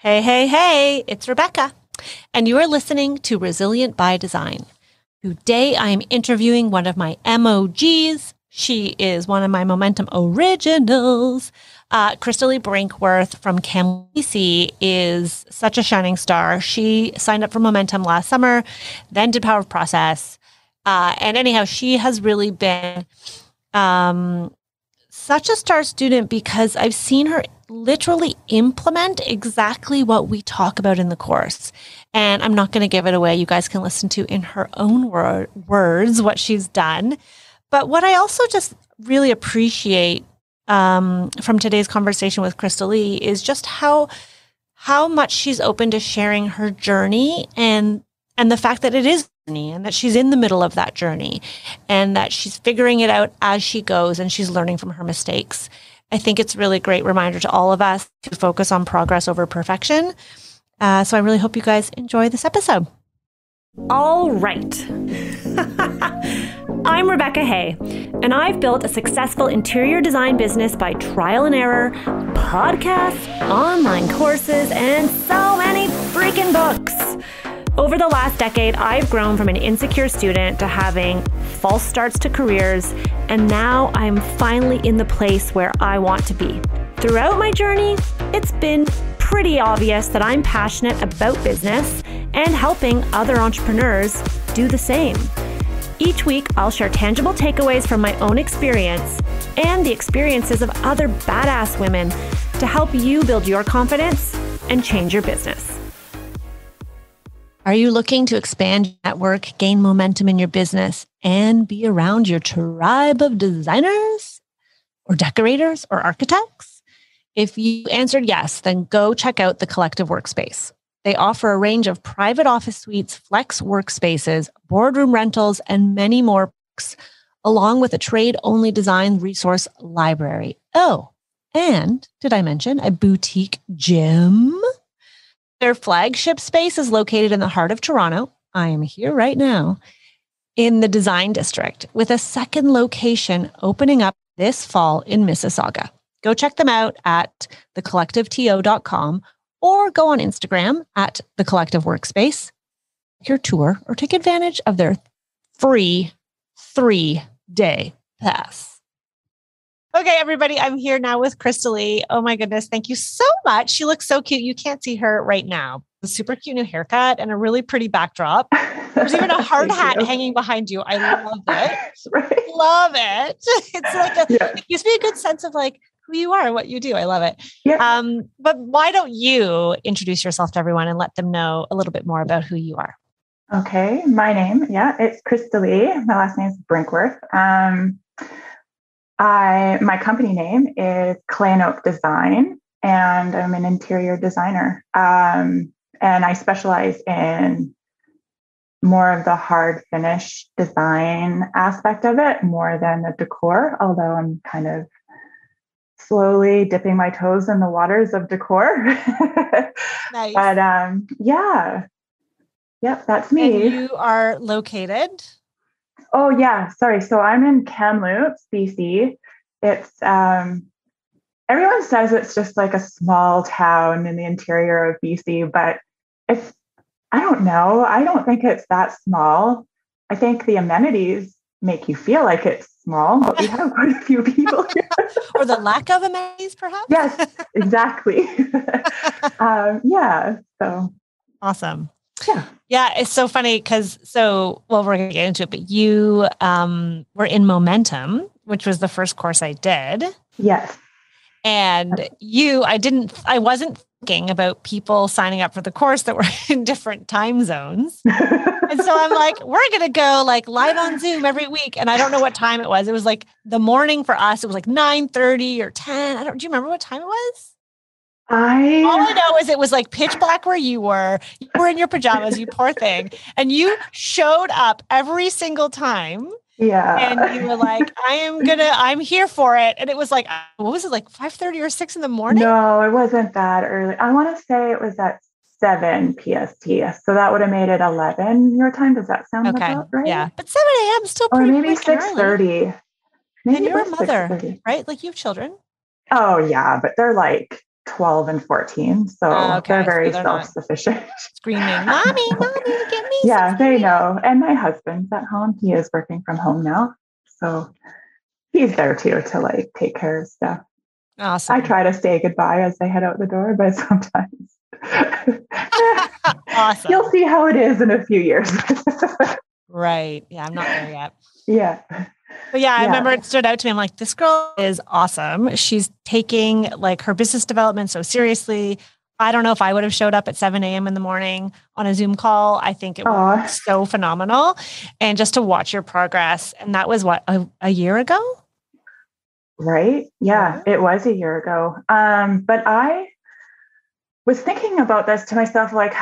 Hey, hey, hey, it's Rebecca, and you are listening to Resilient by Design. Today, I am interviewing one of my MOGs. She is one of my Momentum originals. Cristalee Brinkworth from Kamloops, BC is such a shining star. She signed up for Momentum last summer, then did Power of Process. And anyhow, she has really been such a star student because I've seen her literally implement exactly what we talk about in the course. And I'm not going to give it away. You guys can listen to in her own words what she's done. But what I also just really appreciate from today's conversation with Cristalee is just how much she's open to sharing her journey and the fact that it is a journey and that she's in the middle of that journey and that she's figuring it out as she goes and she's learning from her mistakes. I think it's a really great reminder to all of us to focus on progress over perfection. So I really hope you guys enjoy this episode. All right. I'm Rebecca Hay, and I've built a successful interior design business by trial and error, podcasts, online courses, and so many freaking books. Over the last decade, I've grown from an insecure student to having false starts to careers, and now I'm finally in the place where I want to be. Throughout my journey, it's been pretty obvious that I'm passionate about business and helping other entrepreneurs do the same. Each week, I'll share tangible takeaways from my own experience and the experiences of other badass women to help you build your confidence and change your business. Are you looking to expand your network, gain momentum in your business, and be around your tribe of designers or decorators or architects? If you answered yes, then go check out the Collective Workspace. They offer a range of private office suites, flex workspaces, boardroom rentals, and many more perks, along with a trade-only design resource library. Oh, and did I mention a boutique gym? Their flagship space is located in the heart of Toronto. I am here right now in the Design District with a second location opening up this fall in Mississauga. Go check them out at thecollectiveto.com or go on Instagram at The Collective Workspace, your tour, or take advantage of their free 3-day pass. Okay, everybody, I'm here now with Cristalee. Oh my goodness, thank you so much. She looks so cute. You can't see her right now. A super cute new haircut and a really pretty backdrop. There's even a hard hat hanging behind you. I love it. Right. Love it. It's like it gives me a good sense of like who you are and what you do. I love it. Yeah. But why don't you introduce yourself to everyone and let them know a little bit more about who you are? Okay, my name, it's Cristalee. My last name is Brinkworth. My company name is Clay and Oak Design, and I'm an interior designer. And I specialize in more of the hard finish design aspect of it, more than the decor, although I'm kind of slowly dipping my toes in the waters of decor. Nice. But that's me. And you are located? Oh, yeah. Sorry. So I'm in Kamloops, BC. It's, everyone says it's just like a small town in the interior of BC, but I don't know. I don't think it's that small. I think the amenities make you feel like it's small, but we have quite a few people here. Or the lack of amenities, perhaps? Yes, exactly. So. Awesome. Yeah. Yeah, it's so funny because we're going to get into it, but you were in Momentum, which was the first course I did. Yes. And I wasn't thinking about people signing up for the course that were in different time zones. And so I'm like, we're going to go like live on Zoom every week. And I don't know what time it was. It was like the morning for us. It was like 9:30 or 10. Do you remember what time it was? All I know is it was like pitch black where you were in your pajamas, you poor thing. And you showed up every single time. Yeah. And you were like, I'm here for it. And it was like, what was it, like 5:30 or 6 in the morning? No, it wasn't that early. I want to say it was at 7 PST. So that would have made it 11 your time. Does that sound about right? Yeah. But 7 a.m. is still pretty Or maybe 6:30. And you're a mother, right? Like you have children. Oh, yeah. But they're like 12 and 14. So they're very So self-sufficient. Screaming, mommy, get me. Yeah, they know. And my husband's at home. He is working from home now. So he's there too to like take care of stuff. Awesome. I try to say goodbye as they head out the door, but sometimes awesome. You'll see how it is in a few years. Right. Yeah, I'm not there yet. Yeah. But yeah, I remember it stood out to me. I'm like, this girl is awesome. She's taking like her business development so seriously. I don't know if I would have showed up at 7 a.m. in the morning on a Zoom call. I think it was so phenomenal. And just to watch your progress. And that was what, a year ago? Right. Yeah, it was a year ago. But I was thinking about this to myself, like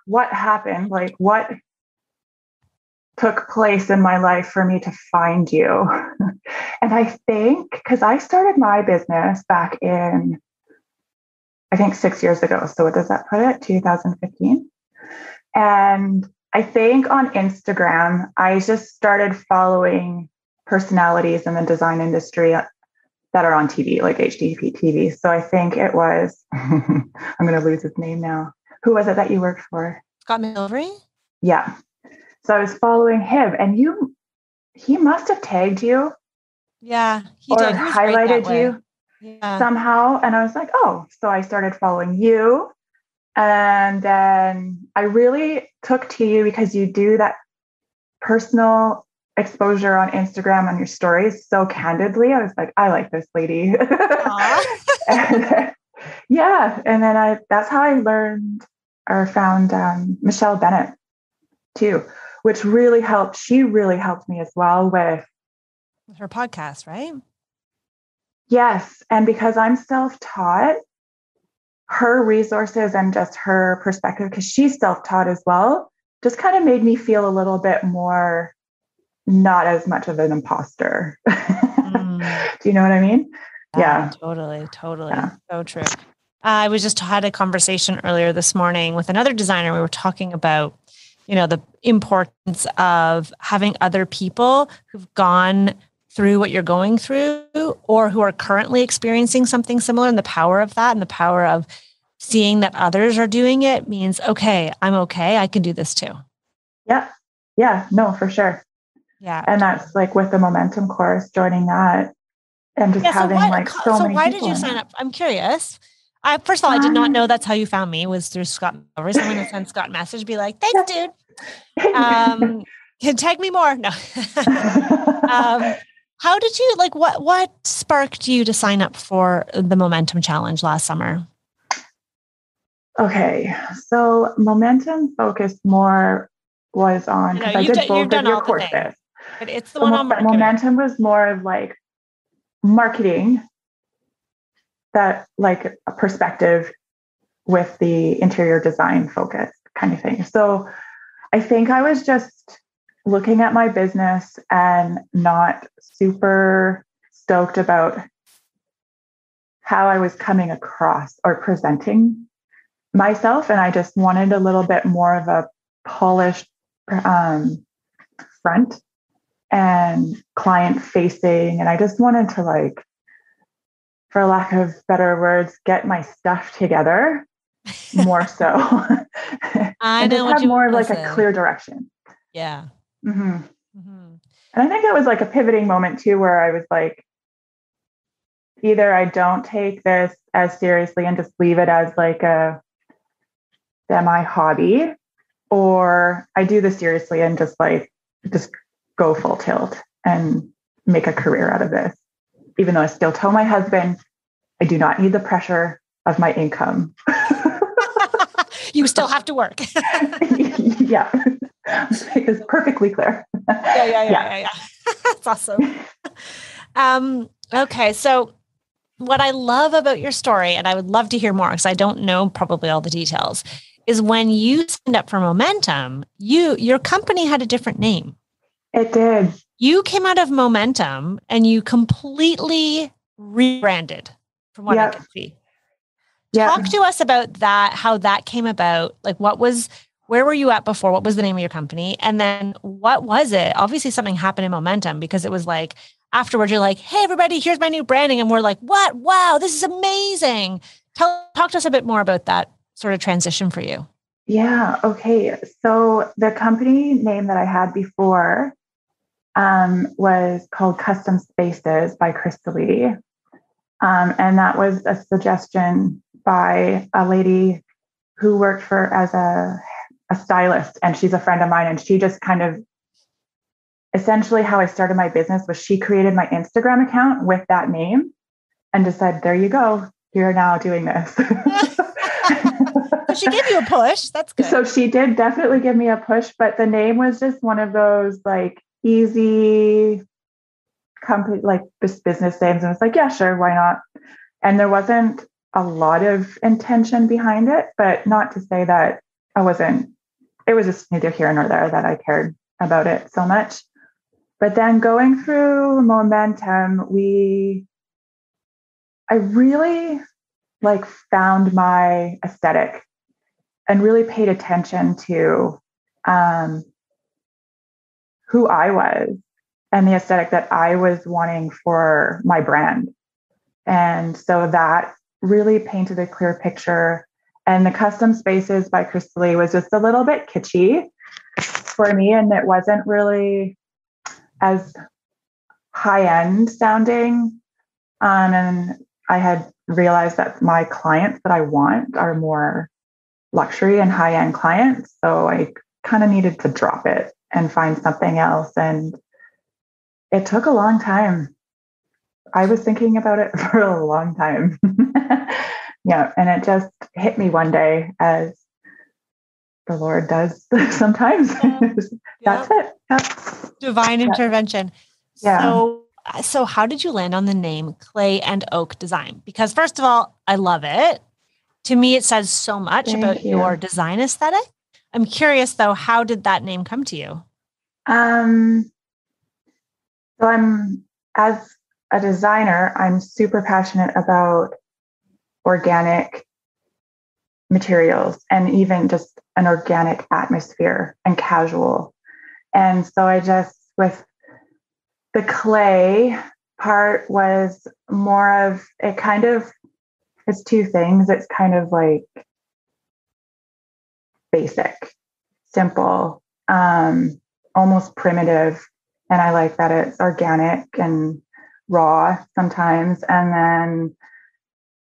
what happened, like what took place in my life for me to find you. And I think, because I started my business back in, I think 6 years ago. So what does that put it? 2015. And I think on Instagram, I just started following personalities in the design industry that are on TV, like HDTV. So I think it was, I'm going to lose his name now. Who was it that you worked for? Scott Milvery? Yeah. So I was following him and he must have tagged you. Yeah, he did. Or highlighted you somehow. And I was like, oh, so I started following you. And then I really took to you because you do that personal exposure on Instagram on your stories so candidly. I was like, I like this lady. and, and then that's how I learned or found Michelle Bennett too, which really helped. She really helped me as well with her podcast, right? Yes. And because I'm self-taught, her resources and just her perspective, because she's self-taught as well, just kind of made me feel a little bit more not as much of an imposter. Do you know what I mean? Yeah. Totally. Yeah. So true. I was just had a conversation earlier this morning with another designer. We were talking about, the importance of having other people who've gone through what you're going through or who are currently experiencing something similar, and the power of that and the power of seeing that others are doing it means, okay, I'm okay. I can do this too. Yeah. Yeah. No, for sure. Yeah. And that's like with the momentum course, joining that and just having so many people. So why did you sign up? I'm curious. First of all, I did not know that's how you found me, was through Scott. Someone would send Scott a message, be like, thanks, dude. Can tag me more. No. How did you, what sparked you to sign up for the Momentum Challenge last summer? Okay. So Momentum focused more was on, because I did both of your courses. But it's the one on marketing. Momentum was more of like marketing, that like a perspective with the interior design focus kind of thing. So I think I was just looking at my business and not super stoked about how I was coming across or presenting myself. And I just wanted a little bit more of a polished front and client facing. And I just wanted to, like, for lack of better words, get my stuff together more so. I and know just what have you more of want like to a say. clear direction. Yeah. Mm-hmm. Mm-hmm. And I think that was like a pivoting moment too, where I was like, either I don't take this as seriously and just leave it as like a semi hobby, or I do this seriously and just go full tilt and make a career out of this. Even though I still tell my husband, I do not need the pressure of my income. You still have to work. Yeah. Make this perfectly clear. Yeah. That's awesome. Okay. So what I love about your story, and I would love to hear more because I don't know probably all the details, is when you signed up for Momentum, your company had a different name. It did. You came out of Momentum and you completely rebranded, from what I can see. Talk to us about that, how that came about. Like, where were you at before? What was the name of your company? And then what was it? Obviously something happened in Momentum, because it was like, afterwards you're like, hey, everybody, here's my new branding. And we're like, what? Wow, this is amazing. Talk to us a bit more about that sort of transition for you. Yeah. Okay. So the company name that I had before was called Custom Spaces by Cristalee. And that was a suggestion by a lady who worked as a stylist, and she's a friend of mine. And she just kind of, essentially how I started my business was she created my Instagram account with that name and just said, there you go. You're now doing this. So she gave you a push. That's good. So she did definitely give me a push, but the name was just one of those like easy company, like just business names. And it's like, yeah, sure. Why not? And there wasn't a lot of intention behind it, but not to say that it was just neither here nor there that I cared about it so much. But then going through momentum, I really like found my aesthetic and really paid attention to who I was and the aesthetic that I was wanting for my brand. And so that really painted a clear picture. And the Custom Spaces by Cristalee was just a little bit kitschy for me. And it wasn't really as high-end sounding. And I had realized that my clients that I want are more luxury and high-end clients. So I kind of needed to drop it and find something else. And it took a long time. I was thinking about it for a long time. Yeah. And it just hit me one day, as the Lord does sometimes. That's it. Yep. Divine intervention. Yeah. So how did you land on the name Clay and Oak Design? Because first of all, I love it. To me, it says so much about your design aesthetic. I'm curious though, how did that name come to you? So as a designer, I'm super passionate about organic materials and even just an organic atmosphere and casual. And so with the clay part was more of it's two things. It's kind of like basic, simple, almost primitive. And I like that it's organic and raw sometimes. And then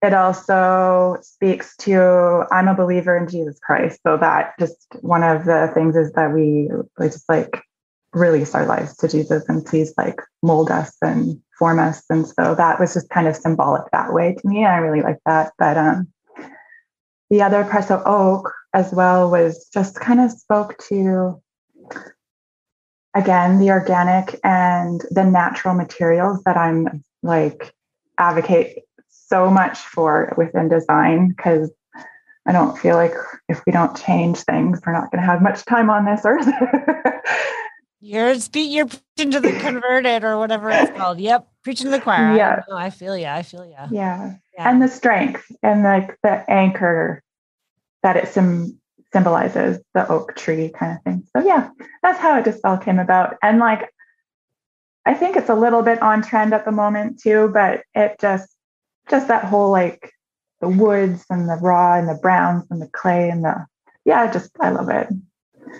it also speaks to, I'm a believer in Jesus Christ. So that just one of the things is that we just like release our lives to Jesus and please like mold us and form us. And so that was just kind of symbolic that way to me. I really like that. But the other part, so oak as well, was just kind of spoke to, again, the organic and the natural materials that I'm like advocate so much for within design, because I don't feel like if we don't change things, we're not going to have much time on this earth. You're preaching to the converted or whatever it's called. Yep. Preaching to the choir. Yeah. I feel you. Yeah. And the strength and like the anchor that it symbolizes, the oak tree kind of thing. So yeah, that's how it just all came about. And like, I think it's a little bit on trend at the moment too, but it just that whole like the woods and the raw and the browns and the clay and I love it.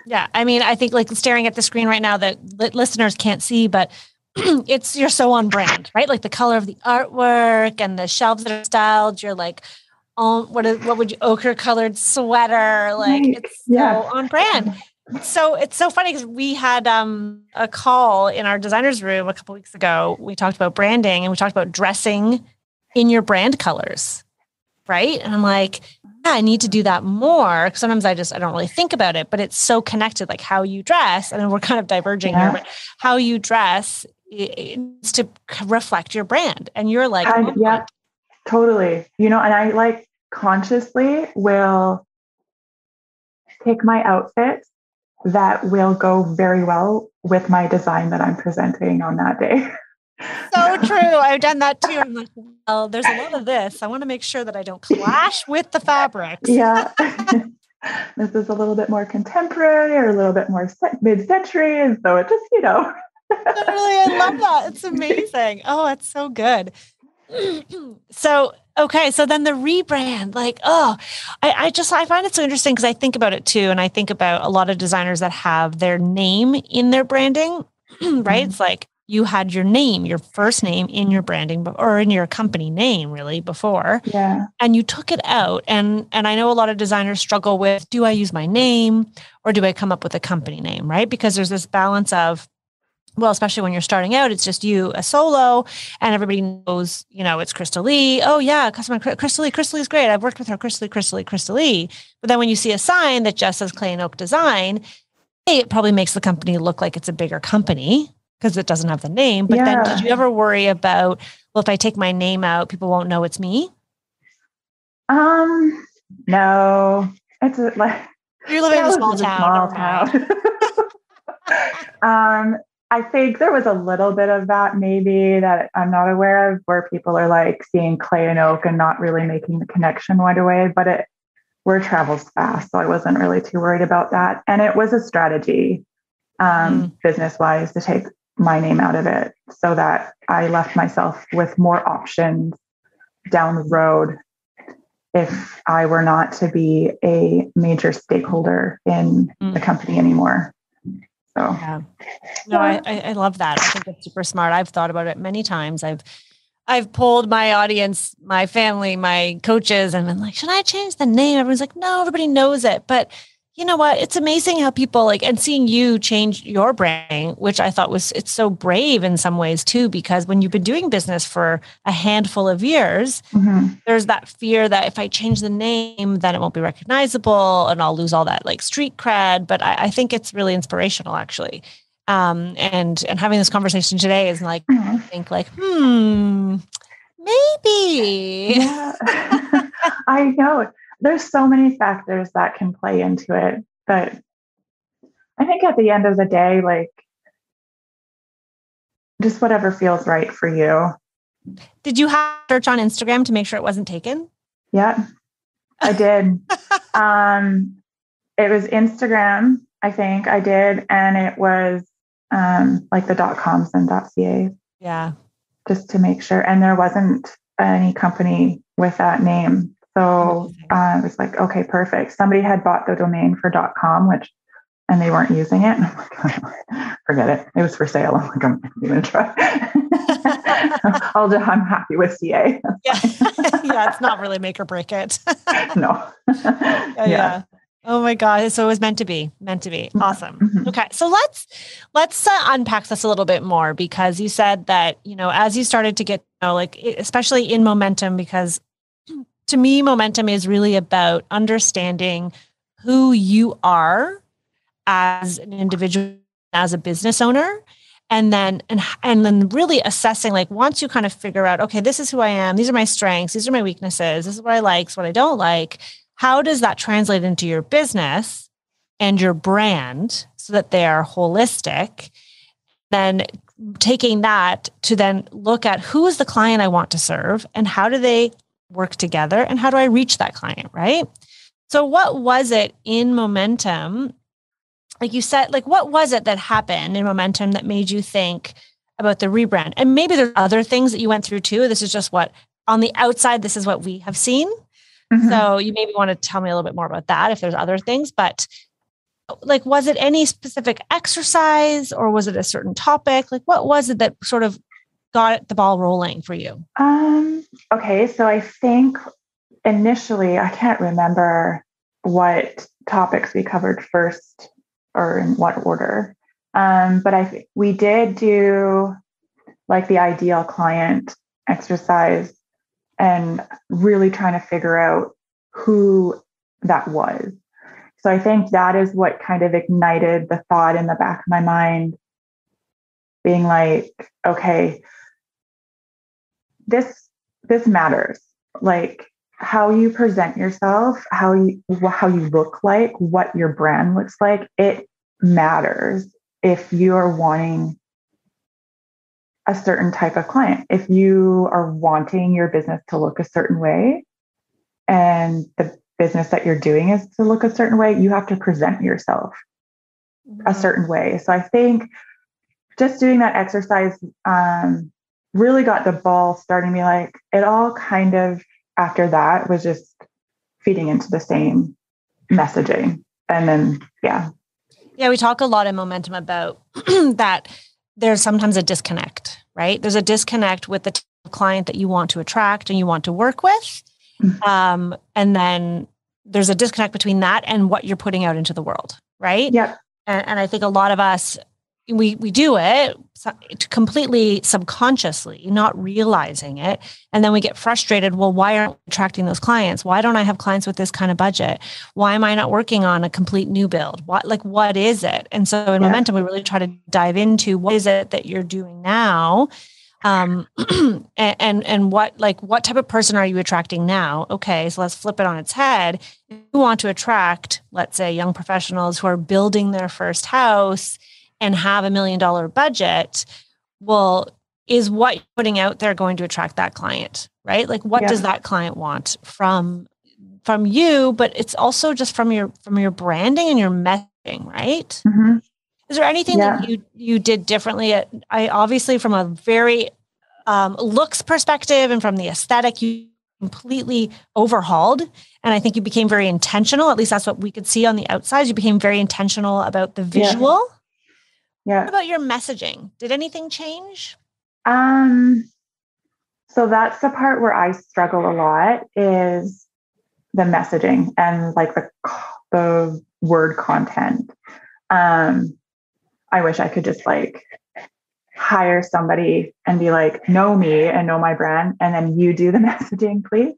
Yeah. I mean, I think like staring at the screen right now that listeners can't see, but you're so on brand, right? Like the color of the artwork and the shelves that are styled, you're like, oh, what would you ochre colored sweater? Like it's so on brand. So it's so funny because we had a call in our designer's room a couple of weeks ago. We talked about branding and we talked about dressing in your brand colors. Right. And I'm like, yeah, I need to do that more. Sometimes I don't really think about it, but it's so connected, like how you dress. I mean, we're kind of diverging here, but how you dress is to reflect your brand. And you're like, totally. And I like consciously will pick my outfit that will go very well with my design that I'm presenting on that day. So true. I've done that too. I'm like, well, there's a lot of this. I want to make sure that I don't clash with the fabrics. Yeah. This is a little bit more contemporary or a little bit more mid-century. And so it just, Totally. I love that. It's amazing. Oh, it's so good. So, Okay. So then the rebrand, like, I find it so interesting because I think about it too. And I think about a lot of designers that have their name in their branding, right? It's like you had your name, your first name in your branding or in your company name really before. Yeah. And you took it out. And I know a lot of designers struggle with, do I use my name or do I come up with a company name, right? Because there's this balance of, well, especially when you're starting out, it's just you, a solo, and everybody knows, it's Cristalee. Oh yeah, customer Cristalee. Cristalee's great. I've worked with her, Cristalee. But then when you see a sign that just says Clay and Oak Design, it probably makes the company look like it's a bigger company because it doesn't have the name. But then did you ever worry about, well, if I take my name out, people won't know it's me? No. It's like you're living in a small town. I think there was a little bit of that maybe that I'm not aware of where people are like seeing Clay and Oak and not really making the connection right away, but word travels fast. So I wasn't really too worried about that. And it was a strategy business-wise to take my name out of it so that I left myself with more options down the road if I were not to be a major stakeholder in the company anymore. So, I love that. I think it's super smart. I've thought about it many times. I've polled my audience, my family, my coaches, and been like, should I change the name? Everyone's like, no, everybody knows it. But you know what? It's amazing how people and seeing you change your branding, which I thought it's so brave in some ways too, because when you've been doing business for a handful of years, there's that fear that if I change the name, then it won't be recognizable and I'll lose all that street cred. But I think it's really inspirational actually. And having this conversation today is I think maybe. Yeah. I know. There's so many factors that can play into it, but I think at the end of the day, just whatever feels right for you. Did you have search on Instagram to make sure it wasn't taken? Yeah, I did. It was Instagram, I think I did. And it was the .coms and .ca. Yeah. Just to make sure. And there wasn't any company with that name. So I was like, okay, perfect. Somebody had bought the domain for .com, and they weren't using it. And I'm like, forget it. It was for sale. I'm like, I'm going to try. I'm happy with CA. Yeah. Yeah. It's not really make or break it. No. Yeah. Oh my God. So it was meant to be. Awesome. Mm-hmm. Okay. So let's unpack this a little bit more, because you said that, as you started to get, especially in momentum, because to me, momentum is really about understanding who you are as an individual, as a business owner, and then really assessing, once you kind of figure out, okay, this is who I am, these are my strengths, these are my weaknesses, this is what I like, what I don't like. How does that translate into your business and your brand so that they are holistic? Then taking that to then look at who is the client I want to serve and how do they work together and how do I reach that client, right? So what was it in momentum? Like you said, what was it that happened in momentum that made you think about the rebrand? And maybe there's other things that you went through too. This is just what on the outside, this is what we have seen. Mm-hmm. So you maybe want to tell me a little bit more about that if there's other things, but was it any specific exercise or was it a certain topic? What was it that sort of got the ball rolling for you? Okay. So I think initially, I can't remember what topics we covered first or in what order. But I think we did do the ideal client exercise and really trying to figure out who that was. So I think that is what kind of ignited the thought in the back of my mind, being like, okay, this matters. How you present yourself, how you look like, what your brand looks like, it matters if you're wanting a certain type of client. If you are wanting your business to look a certain way and the business that you're doing is to look a certain way, you have to present yourself a certain way. So I think just doing that exercise really got the ball starting me. It all kind of after that was just feeding into the same messaging. And then, yeah. Yeah, we talk a lot in Momentum about that there's sometimes a disconnect, right? There's a disconnect with the client that you want to attract and you want to work with. And then there's a disconnect between that and what you're putting out into the world, right? Yep. And I think a lot of us, we do it completely subconsciously, not realizing it. And then we get frustrated. Well, why aren't we attracting those clients? Why don't I have clients with this kind of budget? Why am I not working on a complete new build? What is it? And so in Momentum, we really try to dive into what is it that you're doing now? And what type of person are you attracting now? Okay. So let's flip it on its head. If you want to attract, let's say, young professionals who are building their first house and have $1 million budget, well, is what you're putting out there going to attract that client, right? Like, what does that client want from you? But it's also just from your branding and your messaging, right? Mm-hmm. Is there anything that you did differently? I obviously, from a very looks perspective and from the aesthetic, you completely overhauled. And I think you became very intentional. At least that's what we could see on the outside. You became very intentional about the visual. Yeah. What about your messaging? Did anything change? So that's the part where I struggle a lot, is the messaging and like the word content. I wish I could just like hire somebody and be like, know me and know my brand, and then you do the messaging, please.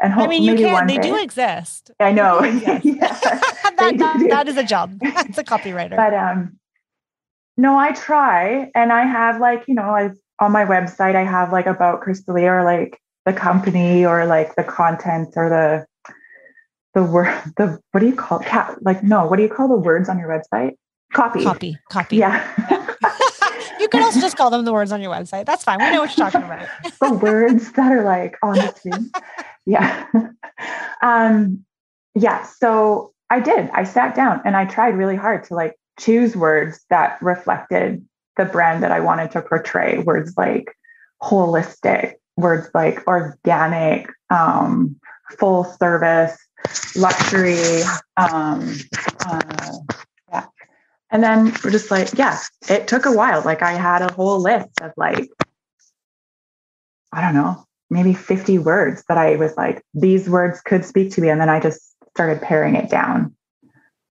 And hopefully, you can. They do exist. I know. That is a job. That's a copywriter. But no, I try, and I have like, on my website, I have like about Cristalee, or like the company, or like the content, or the word, what do you call it? What do you call the words on your website? Copy. Yeah. You could also just call them the words on your website. That's fine. We know what you're talking about. The words that are like on the screen. Yeah. So I sat down and I tried really hard to like choose words that reflected the brand that I wanted to portray. Words like holistic, words like organic, full service, luxury, And then we're just like, it took a while. Like I had a whole list of like, I don't know, maybe 50 words that I was like, these words could speak to me. And then I just started paring it down.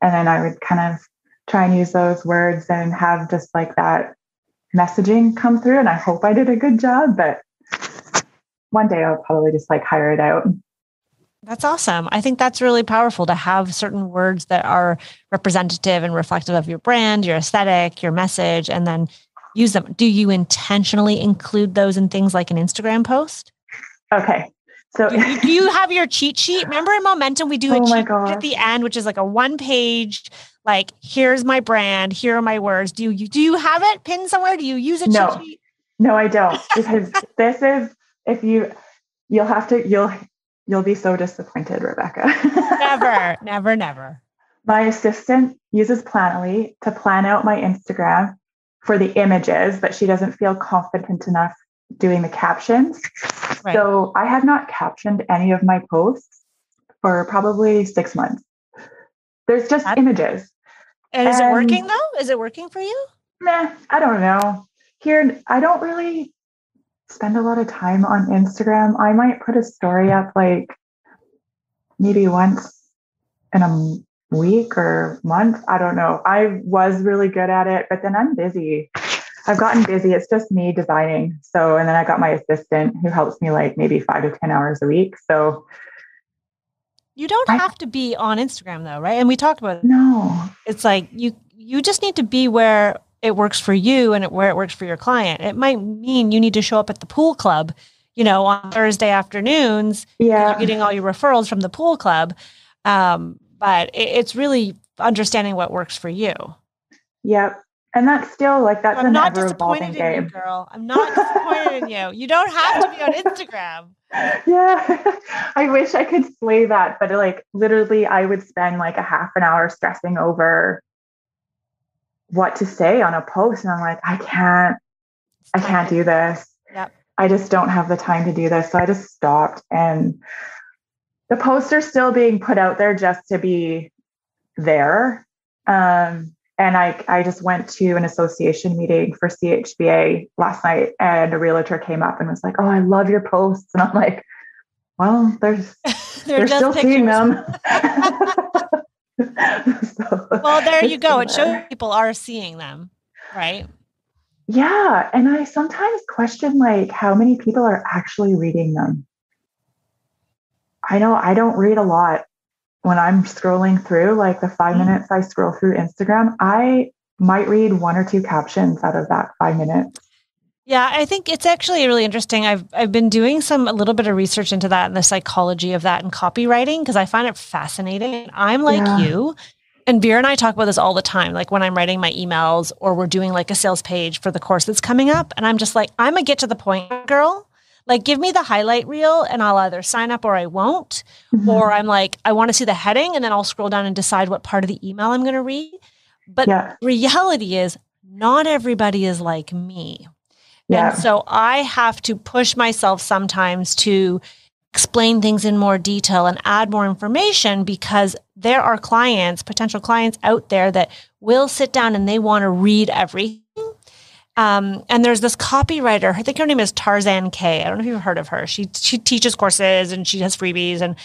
And then I would kind of try and use those words and have just like that messaging come through. And I hope I did a good job, but one day I'll probably just like hire it out. That's awesome. I think that's really powerful to have certain words that are representative and reflective of your brand, your aesthetic, your message, and then use them. Do you intentionally include those in things like an Instagram post? Okay. So do you have your cheat sheet? Remember in Momentum, we do a cheat sheet at the end, which is like a 1-page, like, here's my brand, here are my words. Do you have it pinned somewhere? Do you use a cheat sheet? No, I don't. Because this is, you'll be so disappointed, Rebecca. Never. My assistant uses Planoly to plan out my Instagram for the images, but she doesn't feel confident enough doing the captions. Right. So I have not captioned any of my posts for probably 6 months. There's just images. And is it working though? Is it working for you? Nah, I don't know. Here, I don't really spend a lot of time on Instagram. I might put a story up like maybe once in a week or month. I don't know. I was really good at it, but then I'm busy. I've gotten busy. It's just me designing. So, and then I got my assistant who helps me like maybe 5 to 10 hours a week. So you don't have to be on Instagram though, right? And we talked about it. No. It's like you just need to be where it works for you and where it works for your client. It might mean you need to show up at the pool club, on Thursday afternoons. Yeah. You're getting all your referrals from the pool club. But it's really understanding what works for you. Yep. And that's still like, that's an ever-evolving game. You, girl. I'm not disappointed in you. You don't have to be on Instagram. Yeah. I wish I could slay that. But like literally I would spend like a half an hour stressing over what to say on a post. And I'm like, I can't do this. Yep. I just don't have the time to do this. So I just stopped, and the posts are still being put out there just to be there. And I just went to an association meeting for CHBA last night, and a realtor came up and was like, "Oh, I love your posts." And I'm like, well, they're still pictures. Seeing them. So, well, there you go. It shows people are seeing them, right? Yeah. And I sometimes question like how many people are actually reading them. I know I don't read a lot. When I'm scrolling through, like the 5 minutes I scroll through Instagram, I might read 1 or 2 captions out of that 5 minutes. Yeah, I think it's actually really interesting. I've been doing a little bit of research into that and the psychology of that in copywriting, because I find it fascinating. I'm like you, and Veer and I talk about this all the time. Like when I'm writing my emails or we're doing like a sales page for the course that's coming up, and I'm just like, I'm a get to the point girl. Like, give me the highlight reel and I'll either sign up or I won't. Mm-hmm. Or I'm like, I want to see the heading, and then I'll scroll down and decide what part of the email I'm going to read. But reality is not everybody is like me. Yeah. And so I have to push myself sometimes to explain things in more detail and add more information, because there are potential clients out there that will sit down and they want to read everything. And there's this copywriter, I think her name is Tarzan K. I don't know if you've heard of her. She teaches courses and she has freebies, and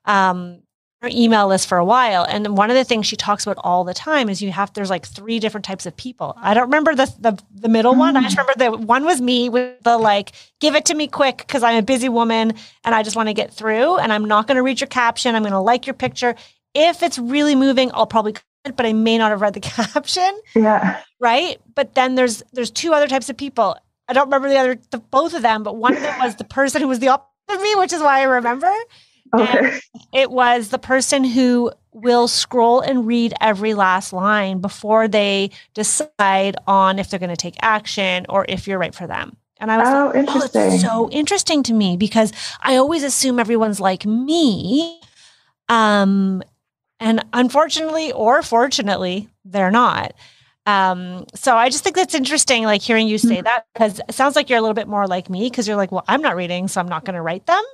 her email list for a while. And one of the things she talks about all the time is there's like 3 different types of people. I don't remember the middle one. I just remember the one was me with the like, give it to me quick because I'm a busy woman and I just want to get through, and I'm not going to read your caption. I'm going to like your picture. If it's really moving, I'll probably but I may not have read the caption. Yeah. Right. But then there's 2 other types of people. I don't remember both of them, but one of them was the person who was the opposite of me, which is why I remember. Okay. And it was the person who will scroll and read every last line before they decide on if they're going to take action or if you're right for them. And I was interesting. It's so interesting to me, because I always assume everyone's like me. And unfortunately or fortunately, they're not. So I just think that's interesting, like hearing you say that, because it sounds like you're a little bit more like me, because you're like, well, I'm not reading, so I'm not going to write them.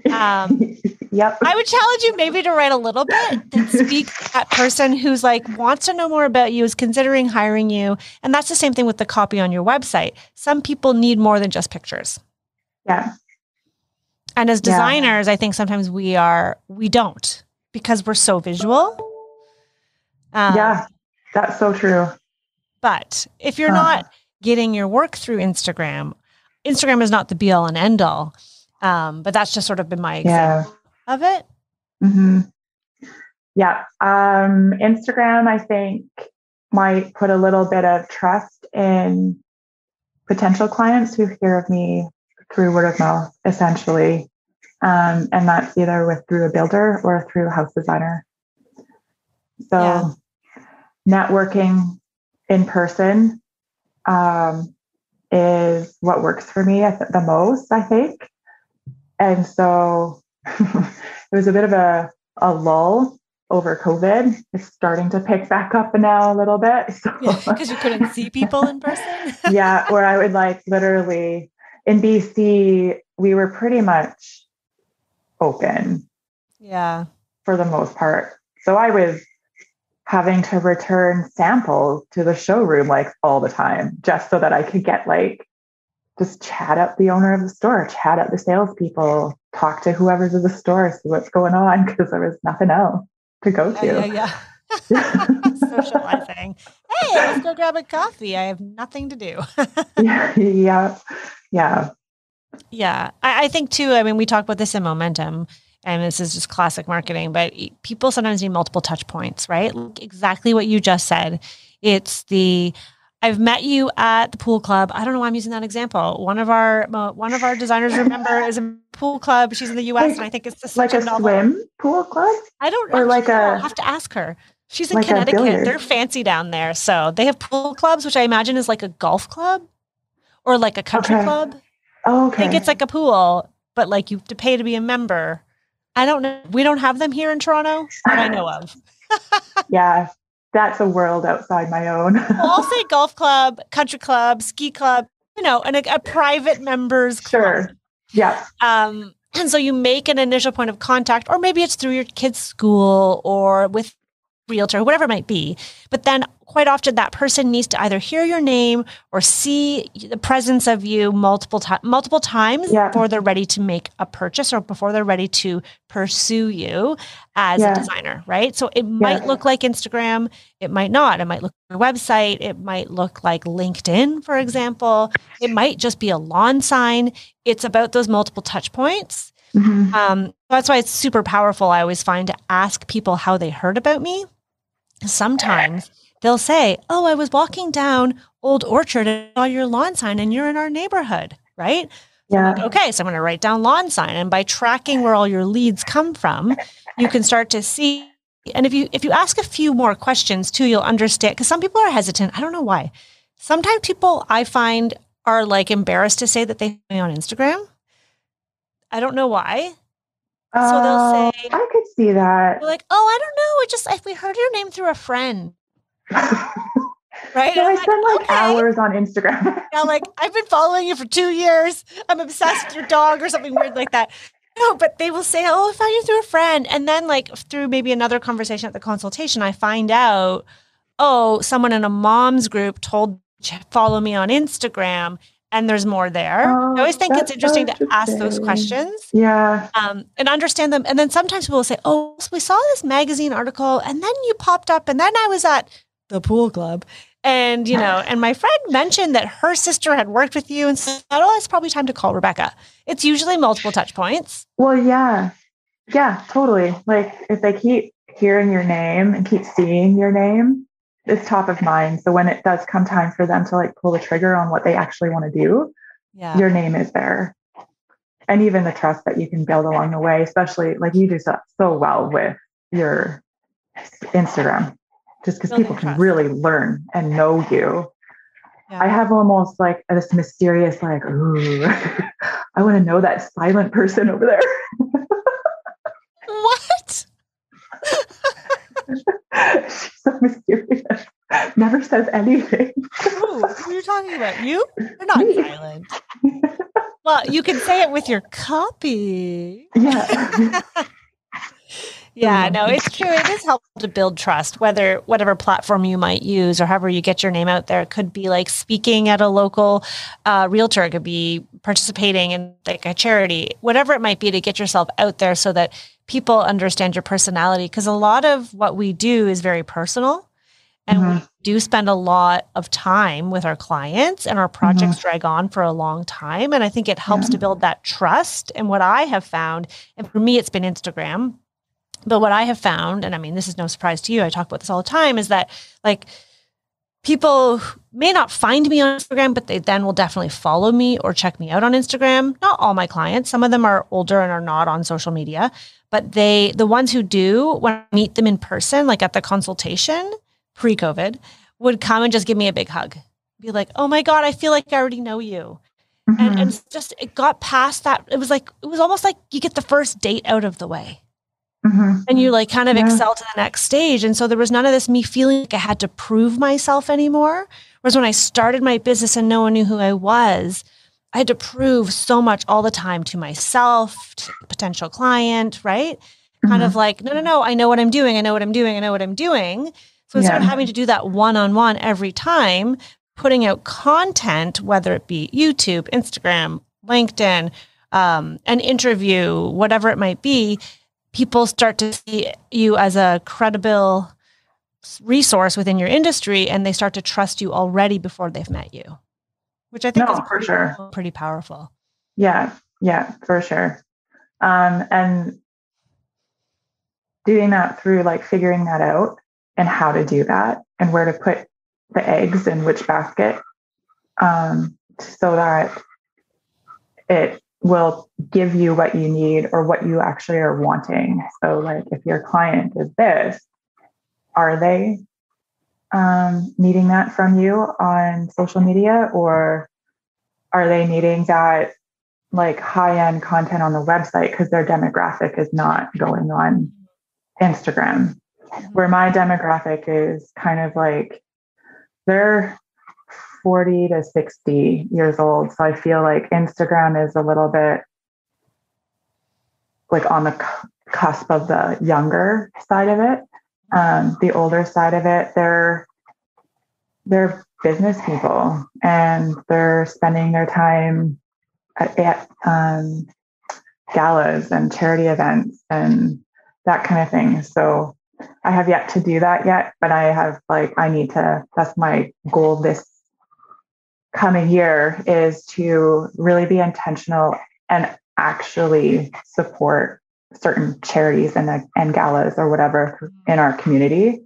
Yep. I would challenge you maybe to write a little bit that speaks to that person who's like, wants to know more about you, is considering hiring you. And that's the same thing with the copy on your website. Some people need more than just pictures. Yeah. And as designers, I think sometimes we don't. Because we're so visual. That's so true. But if you're not getting your work through Instagram is not the be all and end all. But that's just sort of been my example of it. Mm-hmm. Yeah. Instagram, I think, might put a little bit of trust in potential clients who hear of me through word of mouth, essentially. And that's either through a builder or through a house designer. So networking in person is what works for me the most, I think. And so it was a bit of a lull over COVID. It's starting to pick back up now a little bit. So, because you couldn't see people in person? Where I would like literally, in BC, we were pretty much open. Yeah. For the most part. So I was having to return samples to the showroom like all the time, just so that I could get just chat up the owner of the store, chat up the salespeople, talk to whoever's in the store, see what's going on, because there was nothing else to go to. Socializing. Hey, let's go grab a coffee. I have nothing to do. Yeah. I think too, I mean, we talk about this in Momentum, and this is just classic marketing, but people sometimes need multiple touch points, right? Like exactly what you just said. It's I've met you at the pool club. I don't know why I'm using that example. One of our designers, remember, is a pool club. She's in the US, and I think it's like a swim pool club. I don't know. I'll have to ask her. She's in Connecticut. They're fancy down there. So they have pool clubs, which I imagine is like a golf club or like a country club. Oh, okay. I think it's like a pool, but like you have to pay to be a member. I don't know. We don't have them here in Toronto that I know of. That's a world outside my own. Well, I'll say golf club, country club, ski club. a private members club. Sure. Yeah. And so you make an initial point of contact, or maybe it's through your kid's school or with realtor, whatever it might be. But then quite often that person needs to either hear your name or see the presence of you multiple times before they're ready to make a purchase or before they're ready to pursue you as a designer, right? So it might look like Instagram. It might not. It might look like your website. It might look like LinkedIn, for example. It might just be a lawn sign. It's about those multiple touch points. Mm-hmm. That's why it's super powerful, I always find, to ask people how they heard about me. Sometimes they'll say, oh, I was walking down Old Orchard and saw your lawn sign and you're in our neighborhood, right? So I'm like, okay, so I'm going to write down lawn sign. And by tracking where all your leads come from, you can start to see. And if you ask a few more questions too, you'll understand, because some people are hesitant. I don't know why. Sometimes people, I find, are like embarrassed to say that they follow me on Instagram. I don't know why. So they'll say, I could see that. They're like, oh, I don't know. If we heard your name through a friend. Right? So I spend hours on Instagram. Yeah, like, I've been following you for 2 years. I'm obsessed with your dog or something weird like that. No, but they will say, oh, I found you through a friend. And then through maybe another conversation at the consultation, I find out, oh, someone in a mom's group told follow me on Instagram. And there's more there. I always think it's interesting to ask those questions. Yeah. And understand them. And then sometimes people will say, oh, so we saw this magazine article and then you popped up and then I was at the pool club. And, and my friend mentioned that her sister had worked with you and said, oh, it's probably time to call Rebecca. It's usually multiple touch points. Well, yeah. Yeah, totally. Like if they keep hearing your name and keep seeing your name, it's top of mind. So when it does come time for them to pull the trigger on what they actually want to do, your name is there. And even the trust that you can build along the way, especially you do so well with your Instagram, just because people can really learn and know you. Yeah. I have almost this mysterious, ooh, I want to know that silent person over there. What? She's so mysterious. Never says anything. Ooh, who are you talking about? You? You're not silent. Well, you can say it with your copy. Yeah. Yeah, no, it's true. It is helpful to build trust, whatever platform you might use or however you get your name out there. It could be speaking at a local realtor. It could be participating in a charity, whatever it might be, to get yourself out there so that people understand your personality. Because a lot of what we do is very personal. And we do spend a lot of time with our clients and our projects drag on for a long time. And I think it helps to build that trust. And what I have found, and for me, it's been Instagram. But what I have found, and I mean, this is no surprise to you, I talk about this all the time, is that people may not find me on Instagram, but they then will definitely follow me or check me out on Instagram. Not all my clients. Some of them are older and are not on social media. But the ones who do, when I meet them in person, at the consultation, pre-COVID, would come and just give me a big hug. Be like, oh my God, I feel like I already know you. And just, it got past that. It was almost like you get the first date out of the way. And you kind of excel to the next stage. And so there was none of this me feeling like I had to prove myself anymore. Whereas when I started my business and no one knew who I was, I had to prove so much all the time to myself, to the potential client, right? Kind of no, I know what I'm doing. I know what I'm doing. I know what I'm doing. So instead of having to do that one-on-one every time, putting out content, whether it be YouTube, Instagram, LinkedIn, an interview, whatever it might be, people start to see you as a credible resource within your industry, and they start to trust you already before they've met you, which I think is pretty powerful. Yeah, for sure. And doing that through figuring that out and how to do that and where to put the eggs in which basket, so that it will give you what you need or what you actually are wanting. So if your client is this, are they needing that from you on social media, or are they needing that high-end content on the website because their demographic is not going on Instagram, where my demographic is kind of they're 40 to 60 years old. So I feel like Instagram is a little bit like on the cusp of the younger side of it. The older side of it, they're business people and they're spending their time at galas and charity events and that kind of thing. So I have yet to do that yet, but that's my goal this coming year, is to really be intentional and actually support certain charities and galas or whatever in our community.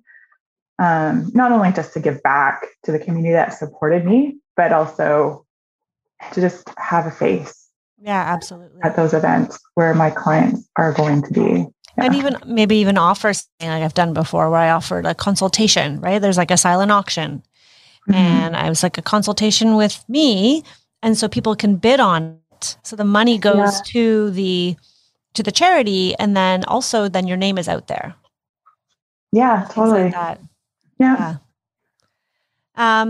Not only just to give back to the community that supported me, but also to just have a face. Yeah, absolutely. At those events where my clients are going to be. Yeah. And maybe even offer something like I've done before where I offered a consultation, right? There's like a silent auction. Mm-hmm. And I was like a consultation with me. And so people can bid on it. So the money goes to the charity. And then also then your name is out there. Yeah, totally. Like that. Yeah.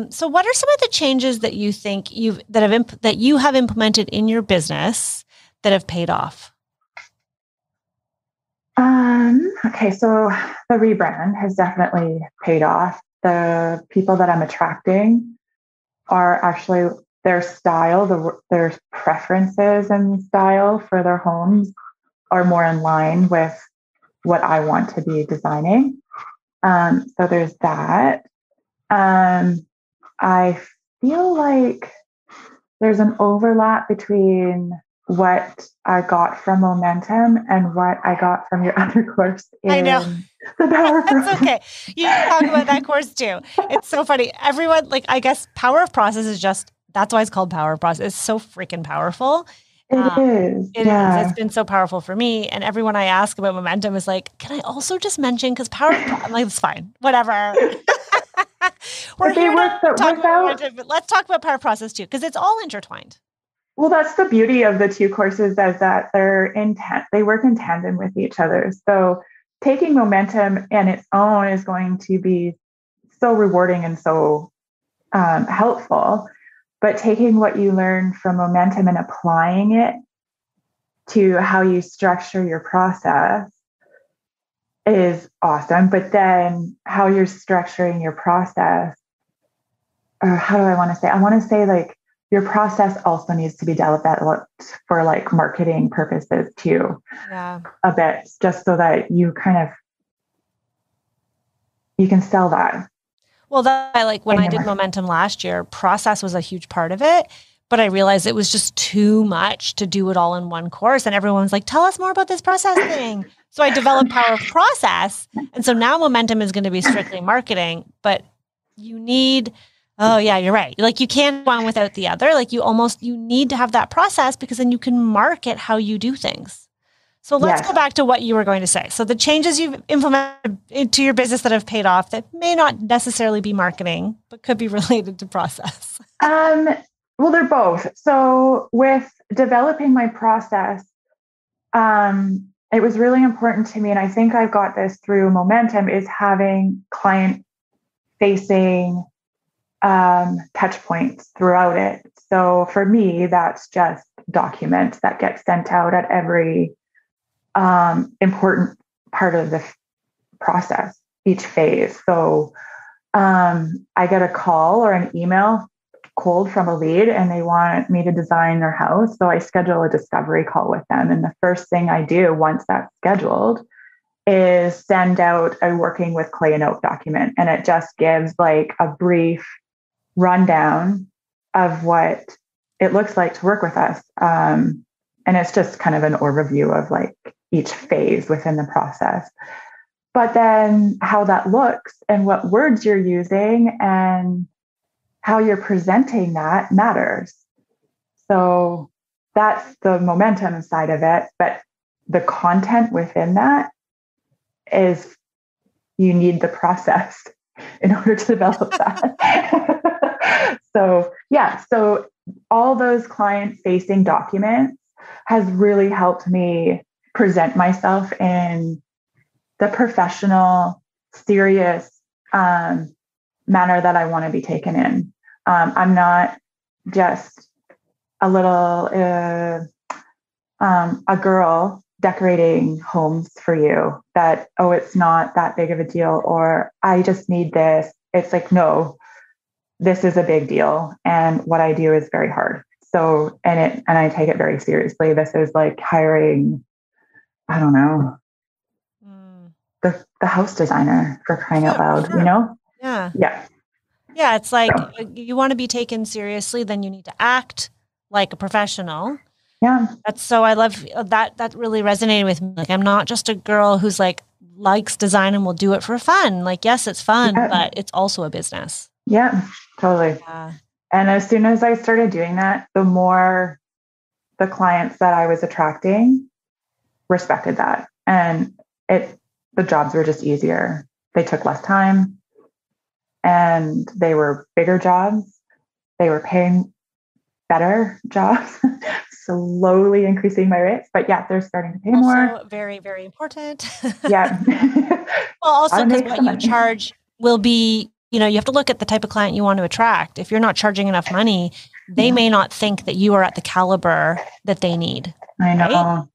So what are some of the changes that you think that you have implemented in your business that have paid off? Okay, so the rebrand has definitely paid off. The people that I'm attracting are actually their style, their preferences and style for their homes are more in line with what I want to be designing. So there's that. I feel like there's an overlap between what I got from Momentum and what I got from your other course. I know. The Power of Process. That's okay. You can talk about that course too. It's so funny. Everyone, I guess Power of Process is that's why it's called Power of Process. It's so freaking powerful. It is. It's been so powerful for me. And everyone I ask about Momentum is like, can I also just mention, because I'm like, it's fine. Whatever. We're here to talk about Momentum, but let's talk about Power of Process too, because it's all intertwined. Well, that's the beauty of the two courses, is that they work in tandem with each other. So taking Momentum on its own is going to be so rewarding and so helpful. But taking what you learn from Momentum and applying it to how you structure your process is awesome. But then how you're structuring your process, or how do I want to say? I want to say your process also needs to be developed for marketing purposes too. Yeah. A bit, just so that you can sell that. Well, when I did Momentum last year, process was a huge part of it, but I realized it was just too much to do it all in one course. And everyone's like, tell us more about this process thing. So I developed Power of Process. And so now Momentum is going to be strictly marketing, but you need, oh yeah, you're right. You can't go on without the other. You need to have that process, because then you can market how you do things. So let's go back to what you were going to say. So the changes you've implemented into your business that have paid off, that may not necessarily be marketing, but could be related to process. Well, they're both. So with developing my process, it was really important to me, and I think I got this through Momentum, is having client-facing touch points throughout it. So for me, that's just documents that get sent out at every important part of the process, each phase. So I get a call or an email cold from a lead and they want me to design their house. So I schedule a discovery call with them. And the first thing I do once that's scheduled is send out a working with clay and oak document. And it just gives a brief rundown of what it looks like to work with us. And it's just kind of an overview of each phase within the process. But then how that looks and what words you're using and how you're presenting that matters. So that's the Momentum side of it. But the content within that is, you need the process in order to develop that. So all those client-facing documents has really helped me present myself in the professional, serious manner that I want to be taken in. I'm not just a little, a girl decorating homes for you that, oh, it's not that big of a deal, or I just need this. It's like, no, this is a big deal. And what I do is very hard. So, and I take it very seriously. This is like hiring, I don't know, the house designer, for crying out loud, sure. you know? Yeah. Yeah. Yeah. It's like, you want to be taken seriously, then you need to act like a professional. Yeah. I love that. That really resonated with me. Like, I'm not just a girl who's like likes design and will do it for fun. Like, yes, it's fun, but it's also a business. Yeah, totally. Yeah. And as soon as I started doing that, the more the clients that I was attracting respected that. And the jobs were just easier. They took less time and they were bigger jobs. They were paying better jobs, slowly increasing my rates. But yeah, they're starting to pay more. Very, very important. Yeah. Well, also because what you charge will be, you have to look at the type of client you want to attract. If you're not charging enough money, they may not think that you are at the caliber that they need. I know. Right?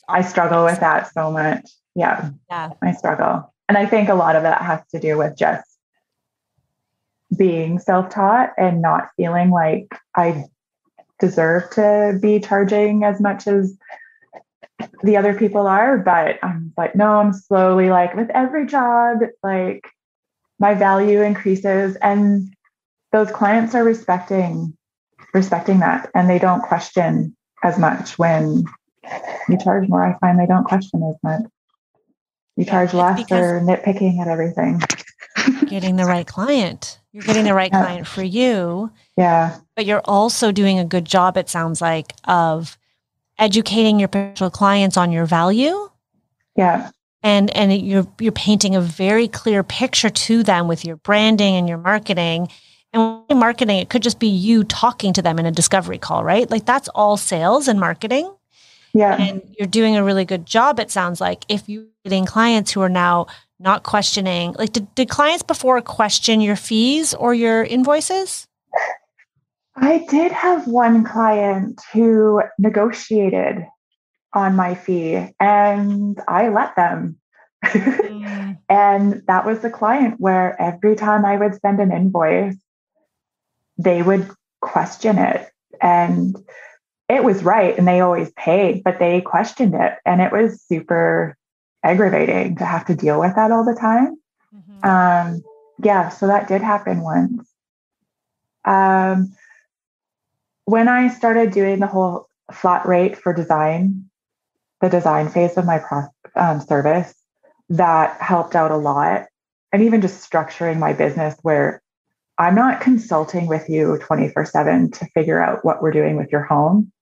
I struggle with that so much. Yeah. I struggle. And I think a lot of that has to do with just being self-taught and not feeling like I deserve to be charging as much as the other people are. But I'm like, no, I'm slowly, like, with every job, like, my value increases, and those clients are respecting that, and they don't question as much. When you charge more, I find they don't question as much. You charge less, they're nitpicking at everything. Getting the right client. You're getting the right client for you. Yeah. But you're also doing a good job, it sounds like, of educating your potential clients on your value. Yeah. And you're painting a very clear picture to them with your branding and your marketing. And when marketing, it could just be you talking to them in a discovery call, right? Like, that's all sales and marketing. Yeah. And you're doing a really good job, it sounds like, if you're getting clients who are now not questioning. Like, did clients before question your fees or your invoices? I did have one client who negotiated on my fee, and I let them. And that was the client where every time I would send an invoice, they would question it. And it was right, and they always paid, but they questioned it. And it was super aggravating to have to deal with that all the time. So that did happen once. When I started doing the whole flat rate for design, the design phase of my service, that helped out a lot. And even just structuring my business where I'm not consulting with you 24/7 to figure out what we're doing with your home.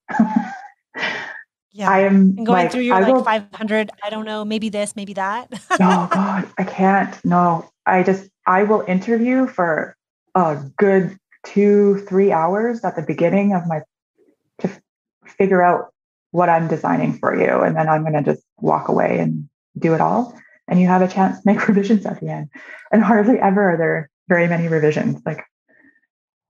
Yeah. I am going through your 500, I don't know, maybe this, maybe that. Oh God, I can't. No, I will interview for a good 2-3 hours at the beginning of to figure out what I'm designing for you. And then I'm going to just walk away and do it all. And you have a chance to make revisions at the end. And hardly ever are there very many revisions. Like,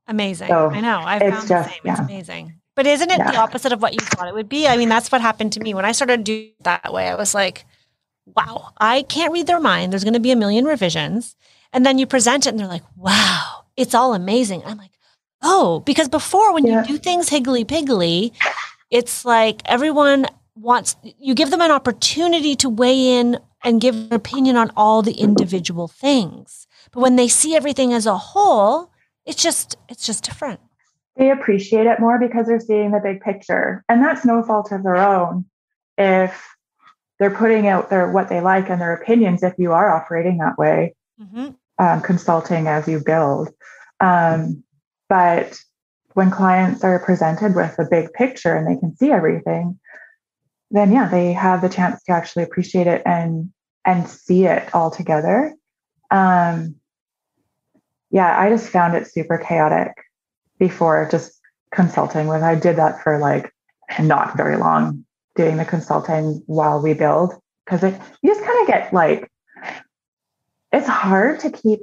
amazing. So I know. I've found the same. It's amazing. But isn't it the opposite of what you thought it would be? I mean, that's what happened to me. When I started doing it that way, I was like, wow, I can't read their mind. There's going to be a million revisions. And then you present it and they're like, wow, it's all amazing. I'm like, oh, because before, when you do things higgly-piggly, it's like everyone you give them an opportunity to weigh in and give their opinion on all the individual things. But when they see everything as a whole, it's just different. They appreciate it more because they're seeing the big picture. And that's no fault of their own. If they're putting out what they like and their opinions, if you are operating that way, consulting as you build. But when clients are presented with a big picture and they can see everything, then they have the chance to actually appreciate it and see it all together. I just found it super chaotic before just consulting with. I did that for like not very long, doing the consulting while we build, because you just kind of get like, it's hard to keep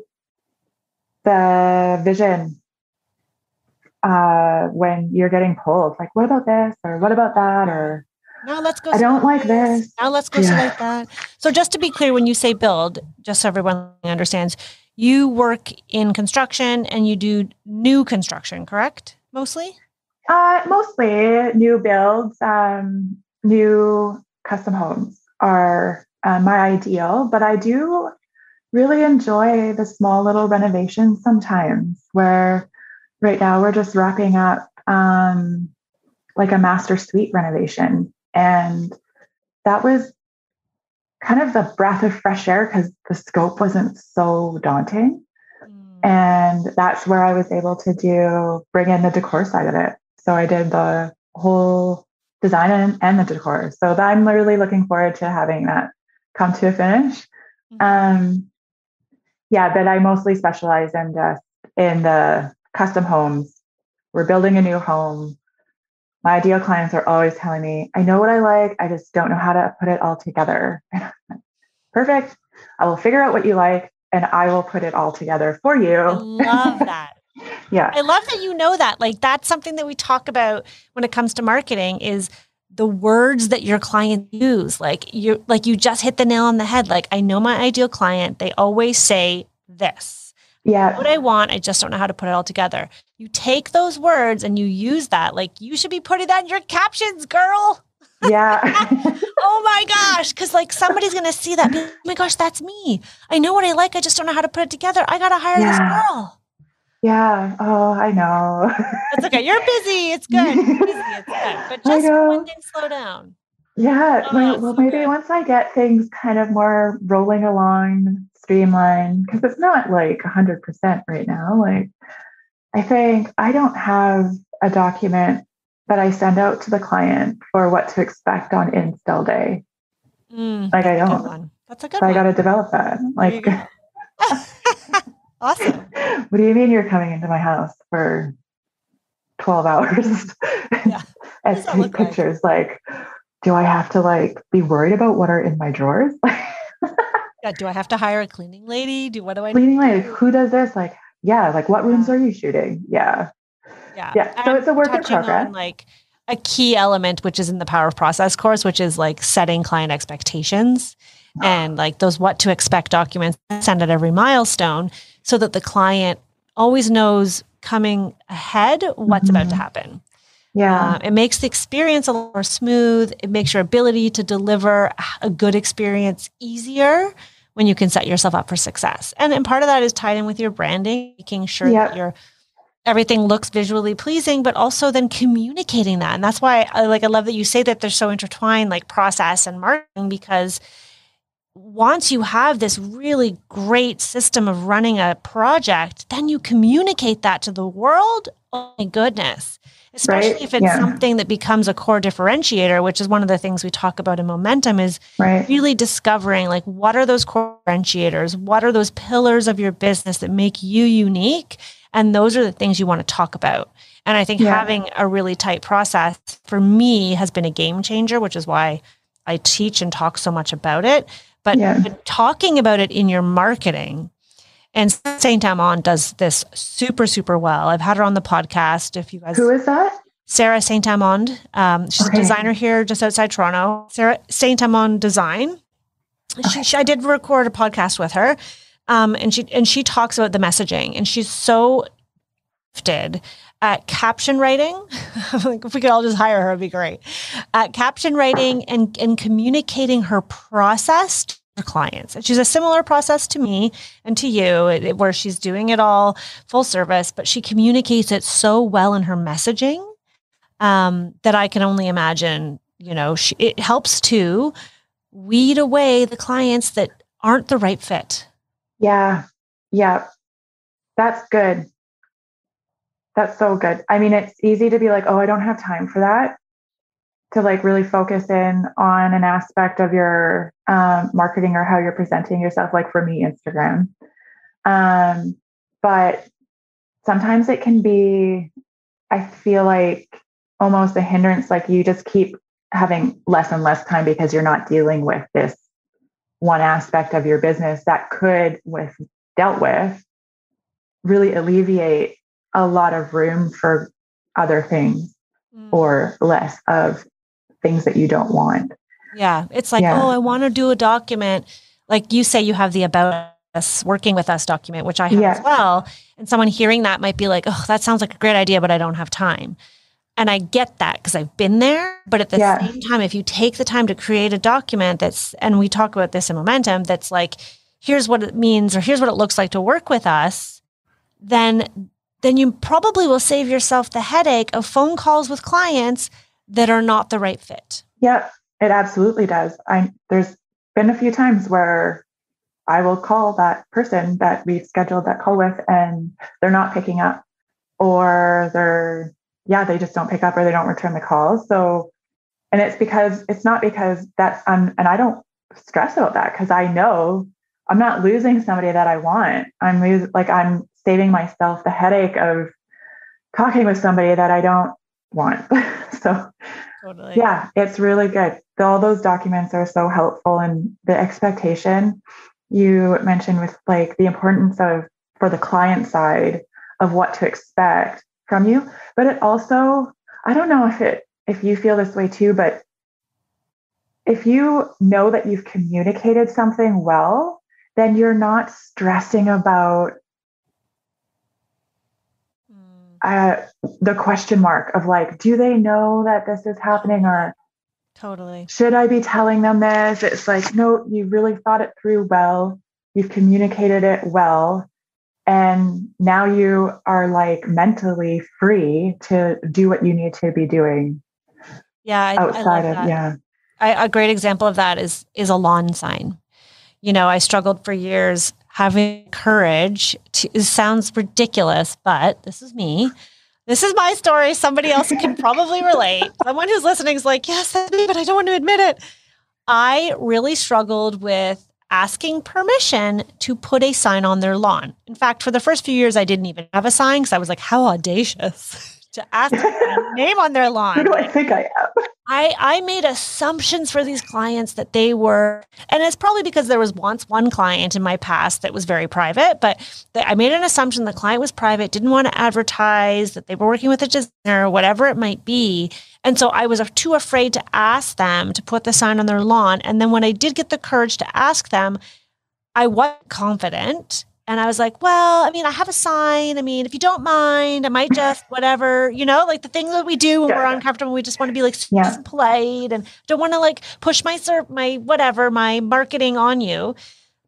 the vision when you're getting pulled, like, what about this? Or what about that? Or now let's go. I don't like this. Now let's go select that. So just to be clear, when you say build, just so everyone understands, you work in construction and you do new construction, correct? Mostly? Mostly new builds, new custom homes are my ideal, but I do really enjoy the small little renovations sometimes, where right now we're just wrapping up like a master suite renovation. And that was kind of the breath of fresh air because the scope wasn't so daunting. And that's where I was able to bring in the decor side of it. So I did the whole design and the decor. So I'm really looking forward to having that come to a finish. Yeah, but I mostly specialize in the custom homes. We're building a new home. My ideal clients are always telling me, I know what I like, I just don't know how to put it all together. Perfect. I will figure out what you like and I will put it all together for you. I love that. Yeah. I love that you know that. Like, that's something that we talk about when it comes to marketing is the words that your client use. Like you just hit the nail on the head. Like, I know my ideal client. They always say this. Yeah. What I want, I just don't know how to put it all together. You take those words and you use that. Like, you should be putting that in your captions, girl. Yeah. Oh my gosh. Cause like somebody's going to see that. Oh my gosh, that's me. I know what I like. I just don't know how to put it together. I got to hire this girl. Yeah. Oh, I know. It's okay. You're busy. It's good. You're busy. It's good. But just one thing, slow down. Yeah. Well, maybe once I get things kind of more rolling along, streamlined, because it's not like 100% right now. Like, I think I don't have a document that I send out to the client for what to expect on install day. Like, I don't. That's a good one. I got to develop that. Like, awesome. What do you mean you're coming into my house for 12 hours and take pictures? Like, do I have to like be worried about what are in my drawers? Yeah. Do I have to hire a cleaning lady? Cleaning lady? Who does this? Like, yeah. Like, what rooms are you shooting? Yeah. Yeah. So it's a work in progress. On, like, a key element, which is in the Power of Process course, which is like setting client expectations and like those what to expect documents sent at every milestone so that the client always knows coming ahead what's about to happen. Yeah. It makes the experience a little more smooth. It makes your ability to deliver a good experience easier when you can set yourself up for success. And part of that is tied in with your branding, making sure that everything looks visually pleasing, but also then communicating that. And that's why I love that you say that they're so intertwined, like process and marketing, because once you have this really great system of running a project, then you communicate that to the world. Oh my goodness. Especially if it's something that becomes a core differentiator, which is one of the things we talk about in Momentum, is really discovering like, what are those core differentiators? What are those pillars of your business that make you unique? And those are the things you want to talk about. And I think having a really tight process for me has been a game changer, which is why I teach and talk so much about it. But talking about it in your marketing, and Saint Amand does this super, super well. I've had her on the podcast. If you guys, who is that? Sarah Saint Amand. She's a designer here just outside Toronto. Sarah Saint Amand Design. I did record a podcast with her, and she talks about the messaging, and she's so gifted at caption writing. Like, if we could all just hire her, it'd be great. At caption writing and communicating her process to her clients. And she's a similar process to me and to you, where she's doing it all full service, but she communicates it so well in her messaging that I can only imagine, it helps to weed away the clients that aren't the right fit. Yeah. Yeah. That's good. That's so good. I mean, it's easy to be like, oh, I don't have time for that. To like really focus in on an aspect of your marketing or how you're presenting yourself. Like for me, Instagram. But sometimes it can be, I feel like almost a hindrance. Like you just keep having less and less time because you're not dealing with this one aspect of your business that could, with dealt with, really alleviate a lot of room for other things Mm. or less of things that you don't want. Yeah. It's like, oh, I want to do a document. Like you say, you have the About Us, Working With Us document, which I have as well. And someone hearing that might be like, oh, that sounds like a great idea, but I don't have time. And I get that because I've been there. But at the same time, if you take the time to create a document and we talk about this in Momentum, that's like, here's what it means, or here's what it looks like to work with us, then you probably will save yourself the headache of phone calls with clients that are not the right fit. Yep, it absolutely does. There's been a few times where I will call that person that we scheduled that call with and they're not picking up, or they just don't pick up, or they don't return the calls. So, and it's not because and I don't stress about that because I know I'm not losing somebody that I want. I'm saving myself the headache of talking with somebody that I don't want. So totally. Yeah, it's really good. All those documents are so helpful, and the expectation you mentioned with like the importance for the client side of what to expect from you. But it also, I don't know if you feel this way too, but if you know that you've communicated something well, then you're not stressing about the question mark of like, do they know that this is happening, or totally should I be telling them this? It's like, no, you really thought it through well. You've communicated it well. And now you are like mentally free to do what you need to be doing. Yeah. Outside I of, yeah. A great example of that is a lawn sign. You know, I struggled for years having courage it sounds ridiculous, but this is me. This is my story. Somebody else can probably relate. Someone who's listening is like, yes, that's me, but I don't want to admit it. I really struggled with asking permission to put a sign on their lawn. In fact, for the first few years, I didn't even have a sign because I was like, how audacious to ask my name on their lawn. Who do I think I am? I made assumptions for these clients that they were, and it's probably because there was once one client in my past that was very private, but I made an assumption the client was private, didn't want to advertise, that they were working with a designer, whatever it might be. And so I was too afraid to ask them to put the sign on their lawn. And then when I did get the courage to ask them, I wasn't confident. And I was like, well, I mean, I have a sign. I mean, if you don't mind, I might just whatever, like the things that we do when we're uncomfortable, we just want to be like polite and don't want to like push my marketing on you.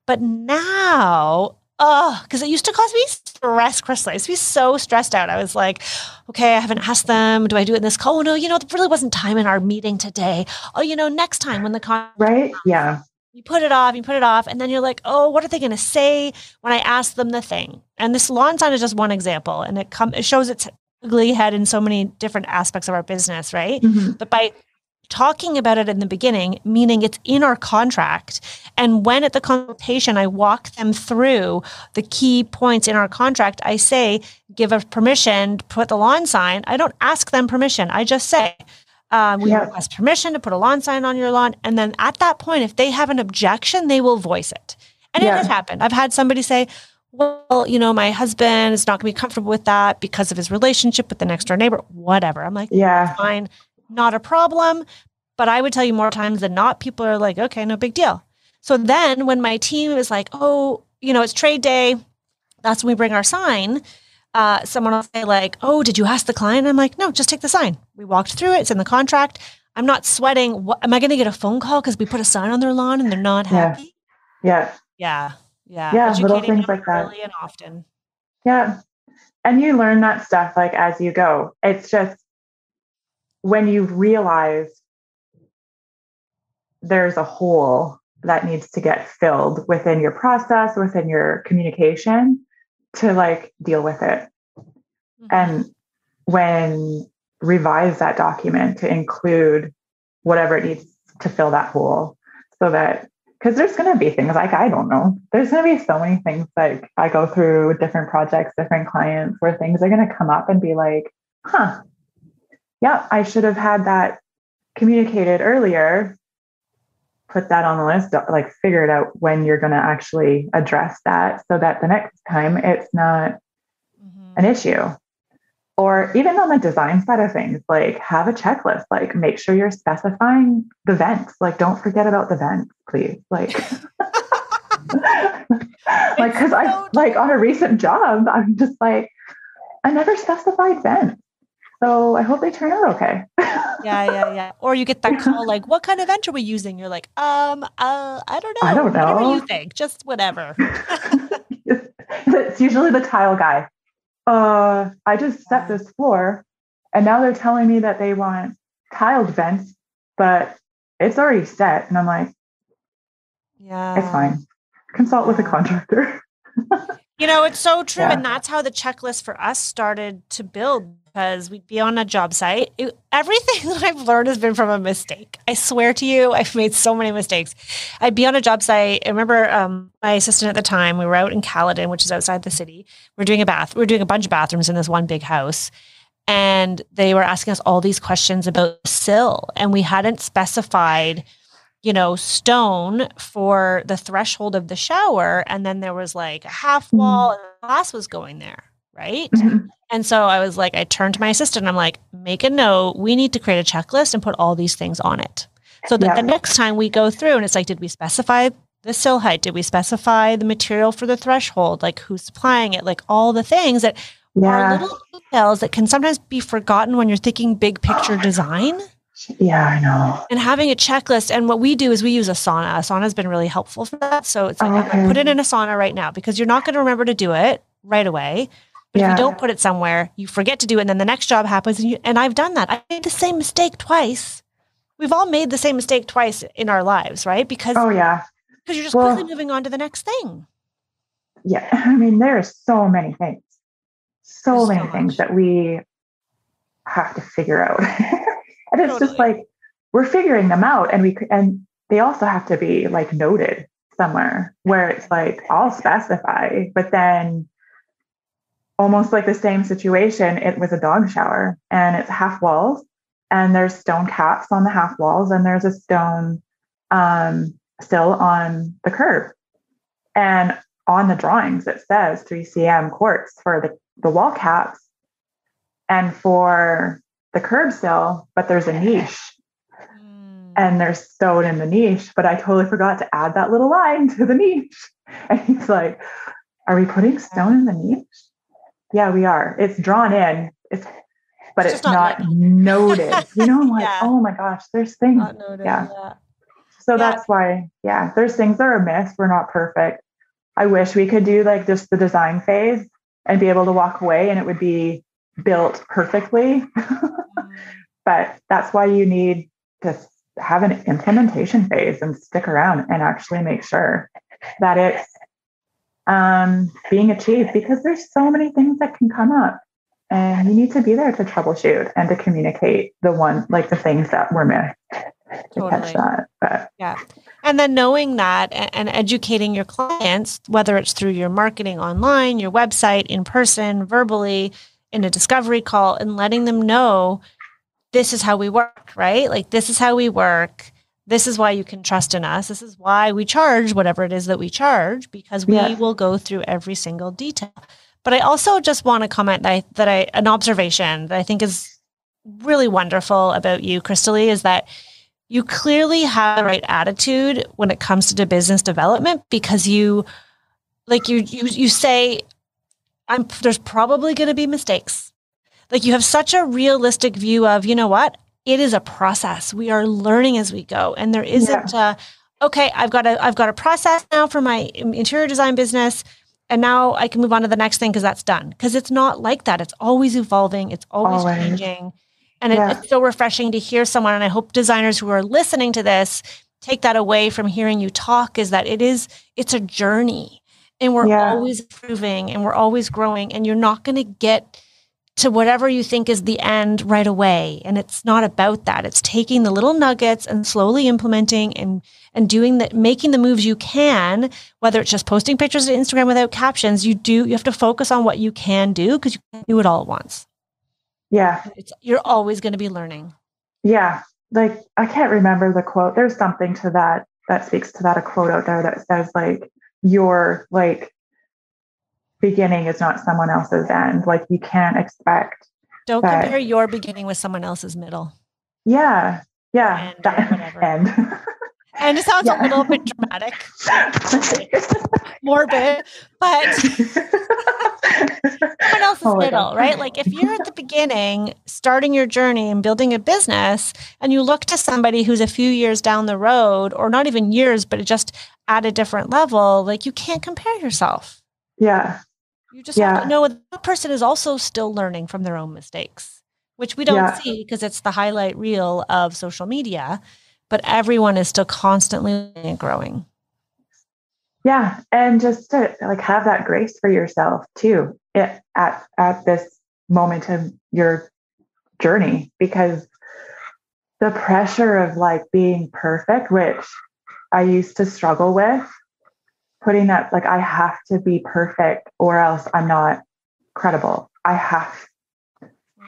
But now, because it used to cause me stress, Cristalee. I used to be so stressed out. I was like, okay, I haven't asked them. Do I do it in this call? Oh, no, there really wasn't time in our meeting today. Oh, next time when the right? Yeah. You put it off, and then you're like, oh, what are they going to say when I ask them the thing? And this lawn sign is just one example, and it shows its ugly head in so many different aspects of our business, right? Mm-hmm. But by talking about it in the beginning, meaning it's in our contract, and when at the consultation I walk them through the key points in our contract, I say, give us permission to put the lawn sign. I don't ask them permission. I just say, we request permission to put a lawn sign on your lawn. And then at that point, if they have an objection, they will voice it. And it has happened. I've had somebody say, well, my husband is not going to be comfortable with that because of his relationship with the next door neighbor, whatever. I'm like, fine, not a problem. But I would tell you more times than not, people are like, okay, no big deal. So then when my team is like, oh, it's trade day, that's when we bring our sign. Someone will say like, oh, did you ask the client? I'm like, no, just take the sign. We walked through it. It's in the contract. I'm not sweating. What, am I going to get a phone call because we put a sign on their lawn and they're not happy? Yeah. Little things like that. Early and often. Yeah. And you learn that stuff like as you go. It's just when you realize there's a hole that needs to get filled within your process, within your communication, to like deal with it. Mm-hmm. And when revise that document to include whatever it needs to fill that hole, so that, because there's going to be things like, I don't know, there's going to be so many things like I go through different projects, different clients, where things are going to come up and be like, I should have had that communicated earlier. Put that on the list, like figure it out when you're going to actually address that so that the next time it's not an issue. Or even on the design side of things, like have a checklist, like make sure you're specifying the vents. Like don't forget about the vents, please. Like, like, cause I like on a recent job, I'm just like, I never specified vents. So I hope they turn out okay. Yeah. Or you get that call like, what kind of vent are we using? You're like, I don't know. I don't know. Whatever you think, just whatever. It's usually the tile guy. I just set this floor and now they're telling me that they want tiled vents, but it's already set. And I'm like, yeah, it's fine. Consult with a contractor. It's so true. Yeah. And that's how the checklist for us started to build, because we'd be on a job site. Everything that I've learned has been from a mistake. I swear to you, I've made so many mistakes. I'd be on a job site. I remember my assistant at the time, we were out in Caledon, which is outside the city. We were doing a bunch of bathrooms in this one big house. And they were asking us all these questions about the sill. And we hadn't specified stone for the threshold of the shower. And then there was like a half wall and glass was going there. Right. Mm-hmm. And so I was like, I turned to my assistant and I'm like, make a note. We need to create a checklist and put all these things on it. So that the next time we go through and it's like, did we specify the sill height? Did we specify the material for the threshold? Like who's supplying it? Like all the things that are little details that can sometimes be forgotten when you're thinking big picture design. Yeah, I know. And having a checklist. And what we do is we use Asana. Asana has been really helpful for that. So it's like, I'm going to put it in Asana right now because you're not going to remember to do it right away. But if you don't put it somewhere, you forget to do it. And then the next job happens. And I've done that. I made the same mistake twice. We've all made the same mistake twice in our lives, right? Because you're just quickly moving on to the next thing. Yeah. I mean, there are so many things. So many things that we have to figure out. And it's just like, we're figuring them out and they also have to be like noted somewhere where it's like, I'll specify, but then almost like the same situation, it was a dog shower and it's half walls and there's stone caps on the half walls and there's a stone sill on the curb. And on the drawings, it says 3 cm quartz for the wall caps and for the curb sill, but there's a niche and there's stone in the niche, but I totally forgot to add that little line to the niche. And he's like, are we putting stone in the niche? Yeah, we are. It's drawn in. But it's not noted. I'm like, oh my goch, there's things. Not noted, So that's why, there's things that are missed. We're not perfect. I wish we could do like just the design phase and be able to walk away and it would be built perfectly. But that's why you need to have an implementation phase and stick around and actually make sure that it's being achieved, because there's so many things that can come up and you need to be there to troubleshoot and to communicate the things that were missed. To catch that. But and then knowing that and educating your clients, whether it's through your marketing online, your website, in person, verbally, in a discovery call, and letting them know this is how we work, right? Like this is how we work. This is why you can trust in us. This is why we charge whatever it is that we charge, because we will go through every single detail. But I also just want to comment an observation that I think is really wonderful about you, Cristalee, is that you clearly have the right attitude when it comes to business development, because you say, there's probably going to be mistakes. Like you have such a realistic view of, you know what? It is a process. We are learning as we go. And there isn't I've got a process now for my interior design business. And now I can move on to the next thing because that's done. Because it's not like that. It's always evolving. It's always changing. And it's so refreshing to hear someone. And I hope designers who are listening to this take that away from hearing you talk, is that it's a journey. And we're always improving and we're always growing. And you're not going to get to whatever you think is the end right away. And it's not about that. It's taking the little nuggets and slowly implementing and doing that, making the moves you can, whether it's just posting pictures to Instagram without captions. You have to focus on what you can do, because you can't do it all at once. Yeah. You're always going to be learning. Yeah. Like, I can't remember the quote. There's something to that speaks to that, a quote out there that says like, your like beginning is not someone else's end. Like you can't expect Don't compare your beginning with someone else's middle. Yeah. Yeah. End, whatever. End. And it sounds a little bit dramatic, morbid, but someone else's middle, right? Like if you're at the beginning, starting your journey and building a business, and you look to somebody who's a few years down the road, or not even years, but just at a different level, like you can't compare yourself. Yeah. You just have to know that person is also still learning from their own mistakes, which we don't see because it's the highlight reel of social media. But everyone is still constantly learning and growing. Yeah. And just to like have that grace for yourself too at this moment of your journey, because the pressure of like being perfect, which I used to struggle with, putting that like I have to be perfect or else I'm not credible. I have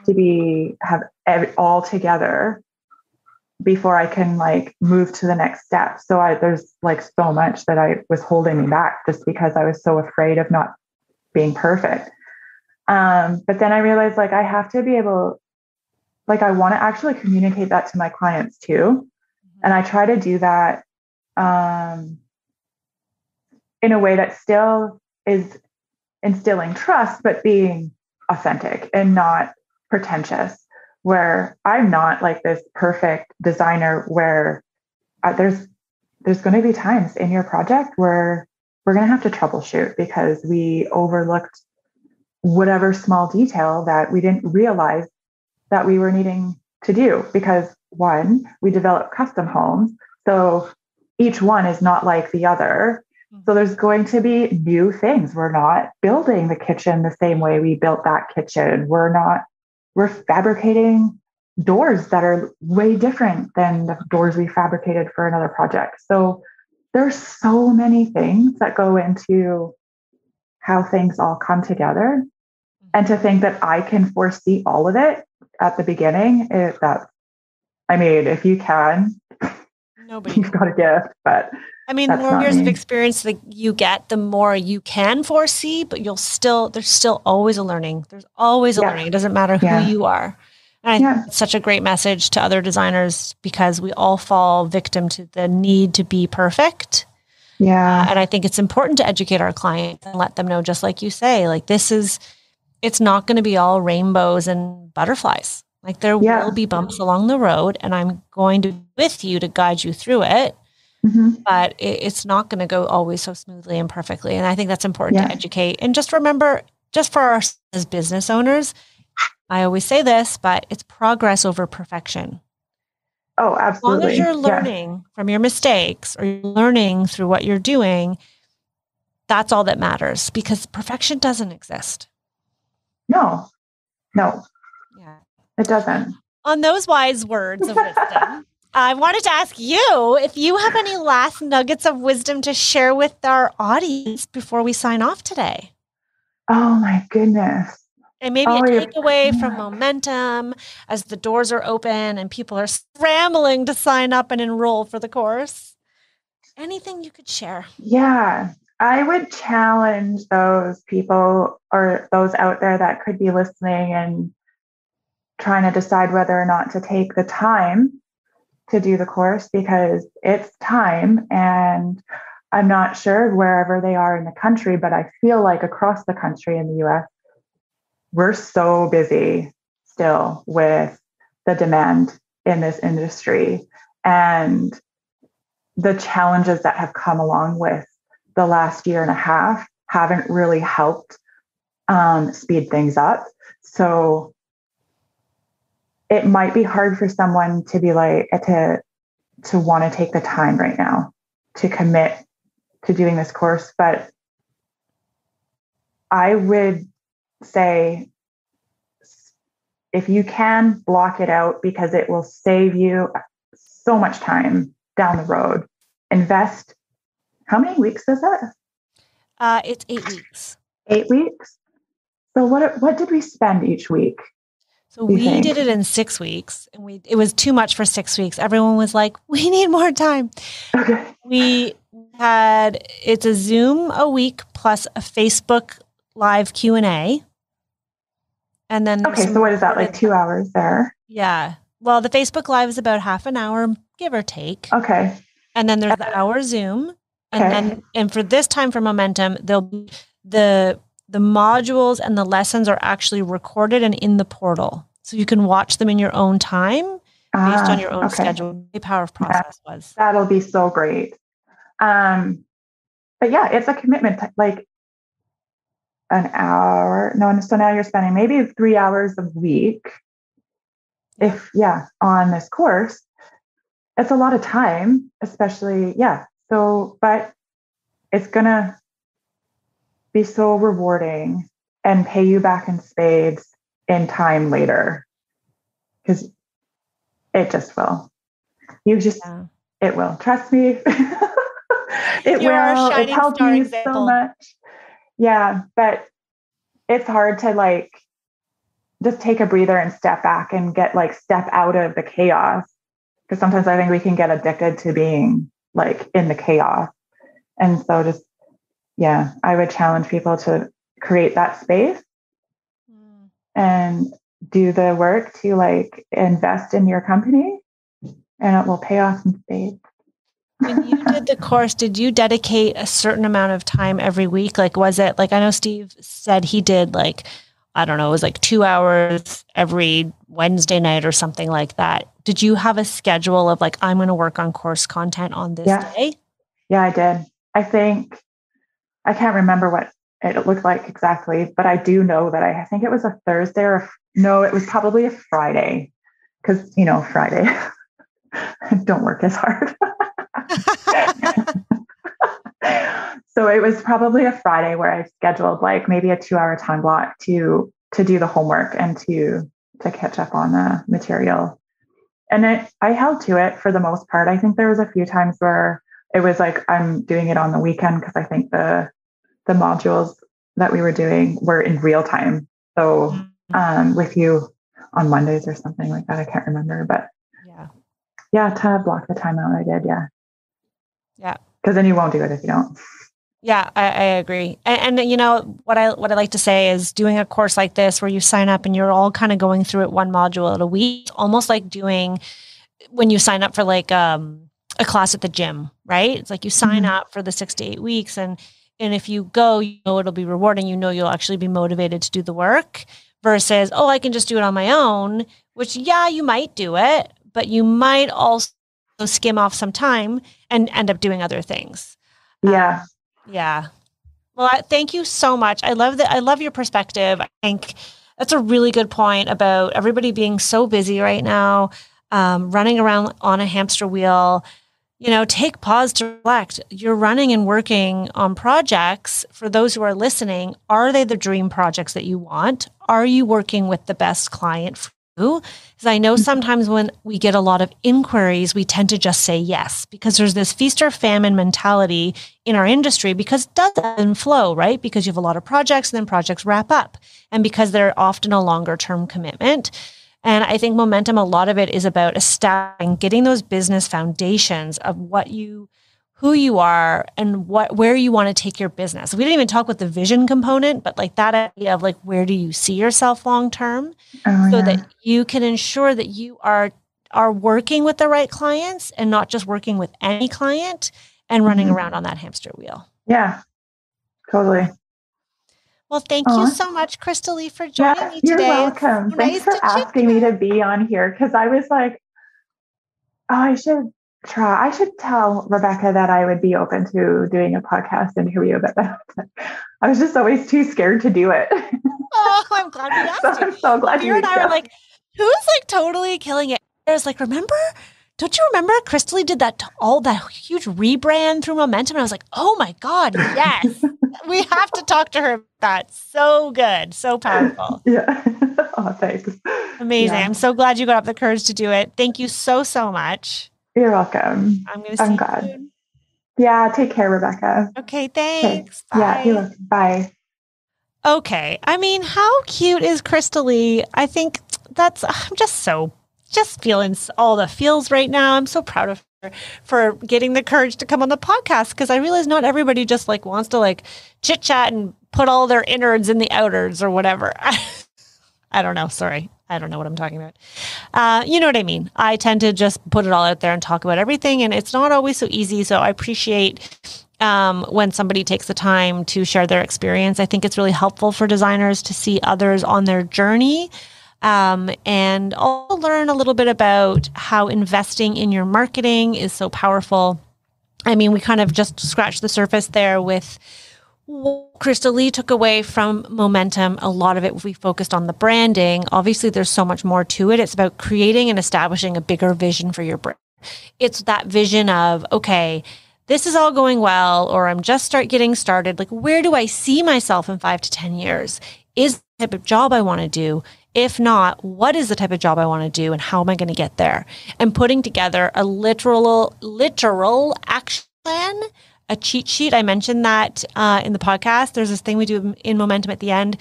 to have it all together before I can like move to the next step. So there's like so much that I was holding me back just because I was so afraid of not being perfect. But then I realized like I have to be able, like I want to actually communicate that to my clients too. And I try to do that in a way that still is instilling trust, but being authentic and not pretentious, where I'm not like this perfect designer where there's going to be times in your project where we're going to have to troubleshoot because we overlooked whatever small detail that we didn't realize that we were needing to do, because one, we develop custom homes. So each one is not like the other. So there's going to be new things. We're not building the kitchen the same way we built that kitchen. We're fabricating doors that are way different than the doors we fabricated for another project. So there's so many things that go into how things all come together. And to think that I can foresee all of it at the beginning, if you can, you've got a gift. But the more years of experience that you get, the more you can foresee, but there's still always a learning. There's always a learning. It doesn't matter who you are. And I think it's such a great message to other designers, because we all fall victim to the need to be perfect. Yeah. And I think it's important to educate our clients and let them know, just like you say, like it's not going to be all rainbows and butterflies. Like there will be bumps along the road, and I'm going to be with you to guide you through it. Mm-hmm. But it's not going to go always so smoothly and perfectly. And I think that's important to educate. And just remember, just for us as business owners, I always say this, but it's progress over perfection. Oh, absolutely. As long as you're learning from your mistakes, or you're learning through what you're doing, that's all that matters, because perfection doesn't exist. No. Yeah. It doesn't. On those wise words of wisdom, I wanted to ask you if you have any last nuggets of wisdom to share with our audience before we sign off today. Oh my goodness. And maybe a takeaway from momentum as the doors are open and people are scrambling to sign up and enroll for the course. Anything you could share? Yeah, I would challenge those people or those out there that could be listening and trying to decide whether or not to take the time to do the course, because it's time. And I'm not sure wherever they are in the country, but I feel like across the country in the US, we're so busy still with the demand in this industry and the challenges that have come along with the last year and a half haven't really helped speed things up. So it might be hard for someone to be like, to want to take the time right now to commit to doing this course. But I would say, if you can, block it out, because it will save you so much time down the road. Invest. How many weeks is it? It's 8 weeks. 8 weeks. So what did we spend each week? So we did it in 6 weeks, and it was too much for 6 weeks. Everyone was like, we need more time. Okay. It's a Zoom a week plus a Facebook live Q&A. And then okay, so what is that, like 2 hours there? Yeah. Well, the Facebook Live is about half an hour, give or take. Okay. And then there's the hour Zoom. And Okay. then, and for this time for Momentum, there'll be the modules and the lessons are actually recorded and in the portal. So you can watch them in your own time based on your own schedule. The power of process was. That'll be so great. But yeah, it's a commitment, like an hour. No, so now you're spending maybe 3 hours a week. On this course, it's a lot of time, especially, So, but it's going to be so rewarding and pay you back in spades in time later. Because it just will. It will. Trust me. It will. It helped me so much. Yeah, but it's hard to like just take a breather and step back and step out of the chaos. Because sometimes I think we can get addicted to being like in the chaos. And so I would challenge people to create that space and do the work to like invest in your company, and it will pay off in spades. When you did the course, did you dedicate a certain amount of time every week? Like, was it like, I know Steve said he did like, I don't know, it was like 2 hours every Wednesday night or something like that. Did you have a schedule of like, I'm going to work on course content on this day? Yeah, I did. I think, I can't remember what it looked like exactly, but I do know that I think it was a Thursday it was probably a Friday. Because, Friday, I don't work as hard. So it was probably a Friday where I scheduled like maybe a 2-hour time block to do the homework and to catch up on the material. And I held to it for the most part. I think there was a few times where it was like, I'm doing it on the weekend because I think the modules that we were doing were in real time. So with you on Mondays or something like that, I can't remember, but to block the time out, I did. Yeah. Because then you won't do it if you don't. Yeah, I agree. And what I like to say is doing a course like this where you sign up and you're all kind of going through it one module at a week, it's almost like doing when you sign up for like a class at the gym, right? It's like you sign up for the 6 to 8 weeks and if you go, it'll be rewarding. You'll actually be motivated to do the work versus, I can just do it on my own, which you might do it, but you might also skim off some time and end up doing other things. Yeah. Yeah. Well, thank you so much. I love your perspective. I think that's a really good point about everybody being so busy right now, running around on a hamster wheel. Take pause to reflect. You're running and working on projects. For those who are listening, are they the dream projects that you want? Are you working with the best client for you? Because I know sometimes when we get a lot of inquiries, we tend to just say yes, because there's this feast or famine mentality in our industry because it does ebb and flow, right? Because you have a lot of projects and then projects wrap up. And because they're often a longer term commitment. And I think Momentum, a lot of it is about establishing, getting those business foundations of who you are and where you want to take your business. We didn't even talk about the vision component, but like that idea of like, where do you see yourself long-term that you can ensure that you are working with the right clients and not just working with any client and running around on that hamster wheel. Yeah, totally. Well, thank you so much, Cristalee, for joining me today. You're welcome. Thanks for asking me to be on here because I was like, I should tell Rebecca that I would be open to doing a podcast interview, but I was just always too scared to do it. Oh, I'm glad we asked you. I'm so glad you and I were like, who's like totally killing it? I was like, don't you remember Cristalee did that huge rebrand through Momentum? And I was like, oh my God, yes. We have to talk to her. That's so good. So powerful. Yeah. Oh, thanks. Amazing. Yeah. I'm so glad you got up the courage to do it. Thank you so, so much. You're welcome. I'm going to see you soon. Yeah. Take care, Rebecca. Okay. Thanks. Okay. Bye. Yeah. You're welcome. Bye. Okay. I mean, how cute is Cristalee? I think I'm just feeling all the feels right now. I'm so proud of her for getting the courage to come on the podcast because I realize not everybody just like wants to like chit chat and put all their innards in the outers or whatever. I don't know. Sorry. I don't know what I'm talking about. You know what I mean? I tend to just put it all out there and talk about everything, and it's not always so easy. So I appreciate when somebody takes the time to share their experience. I think it's really helpful for designers to see others on their journey, and also learn a little bit about how investing in your marketing is so powerful. I mean, we kind of just scratched the surface there with what Cristalee took away from Momentum. A lot of it we focused on the branding. Obviously, there's so much more to it. It's about creating and establishing a bigger vision for your brand. It's that vision of, okay, this is all going well, or I'm just getting started. Like, where do I see myself in 5 to 10 years? Is the type of job I want to do? If not, what is the type of job I want to do, and how am I going to get there? And putting together a literal action plan, a cheat sheet. I mentioned that in the podcast. There's this thing we do in Momentum at the end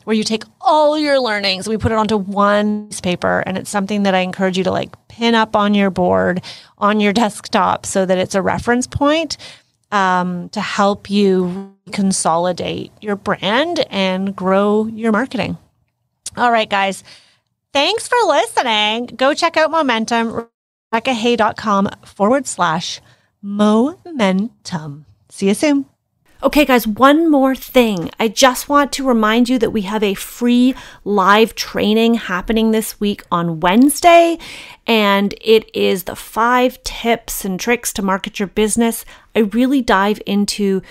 where you take all your learnings and we put it onto one piece of paper. And it's something that I encourage you to like pin up on your board, on your desktop, so that it's a reference point to help you consolidate your brand and grow your marketing. All right, guys. Thanks for listening. Go check out Momentum, RebeccaHay.com/momentum. See you soon. Okay, guys, one more thing. I just want to remind you that we have a free live training happening this week on Wednesday, and it is the 5 tips and tricks to market your business. I really dive into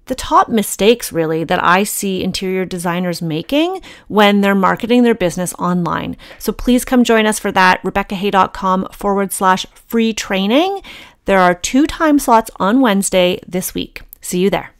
the top mistakes, really, that I see interior designers making when they're marketing their business online. So please come join us for that, RebeccaHay.com/free training. There are 2 time slots on Wednesday this week. See you there.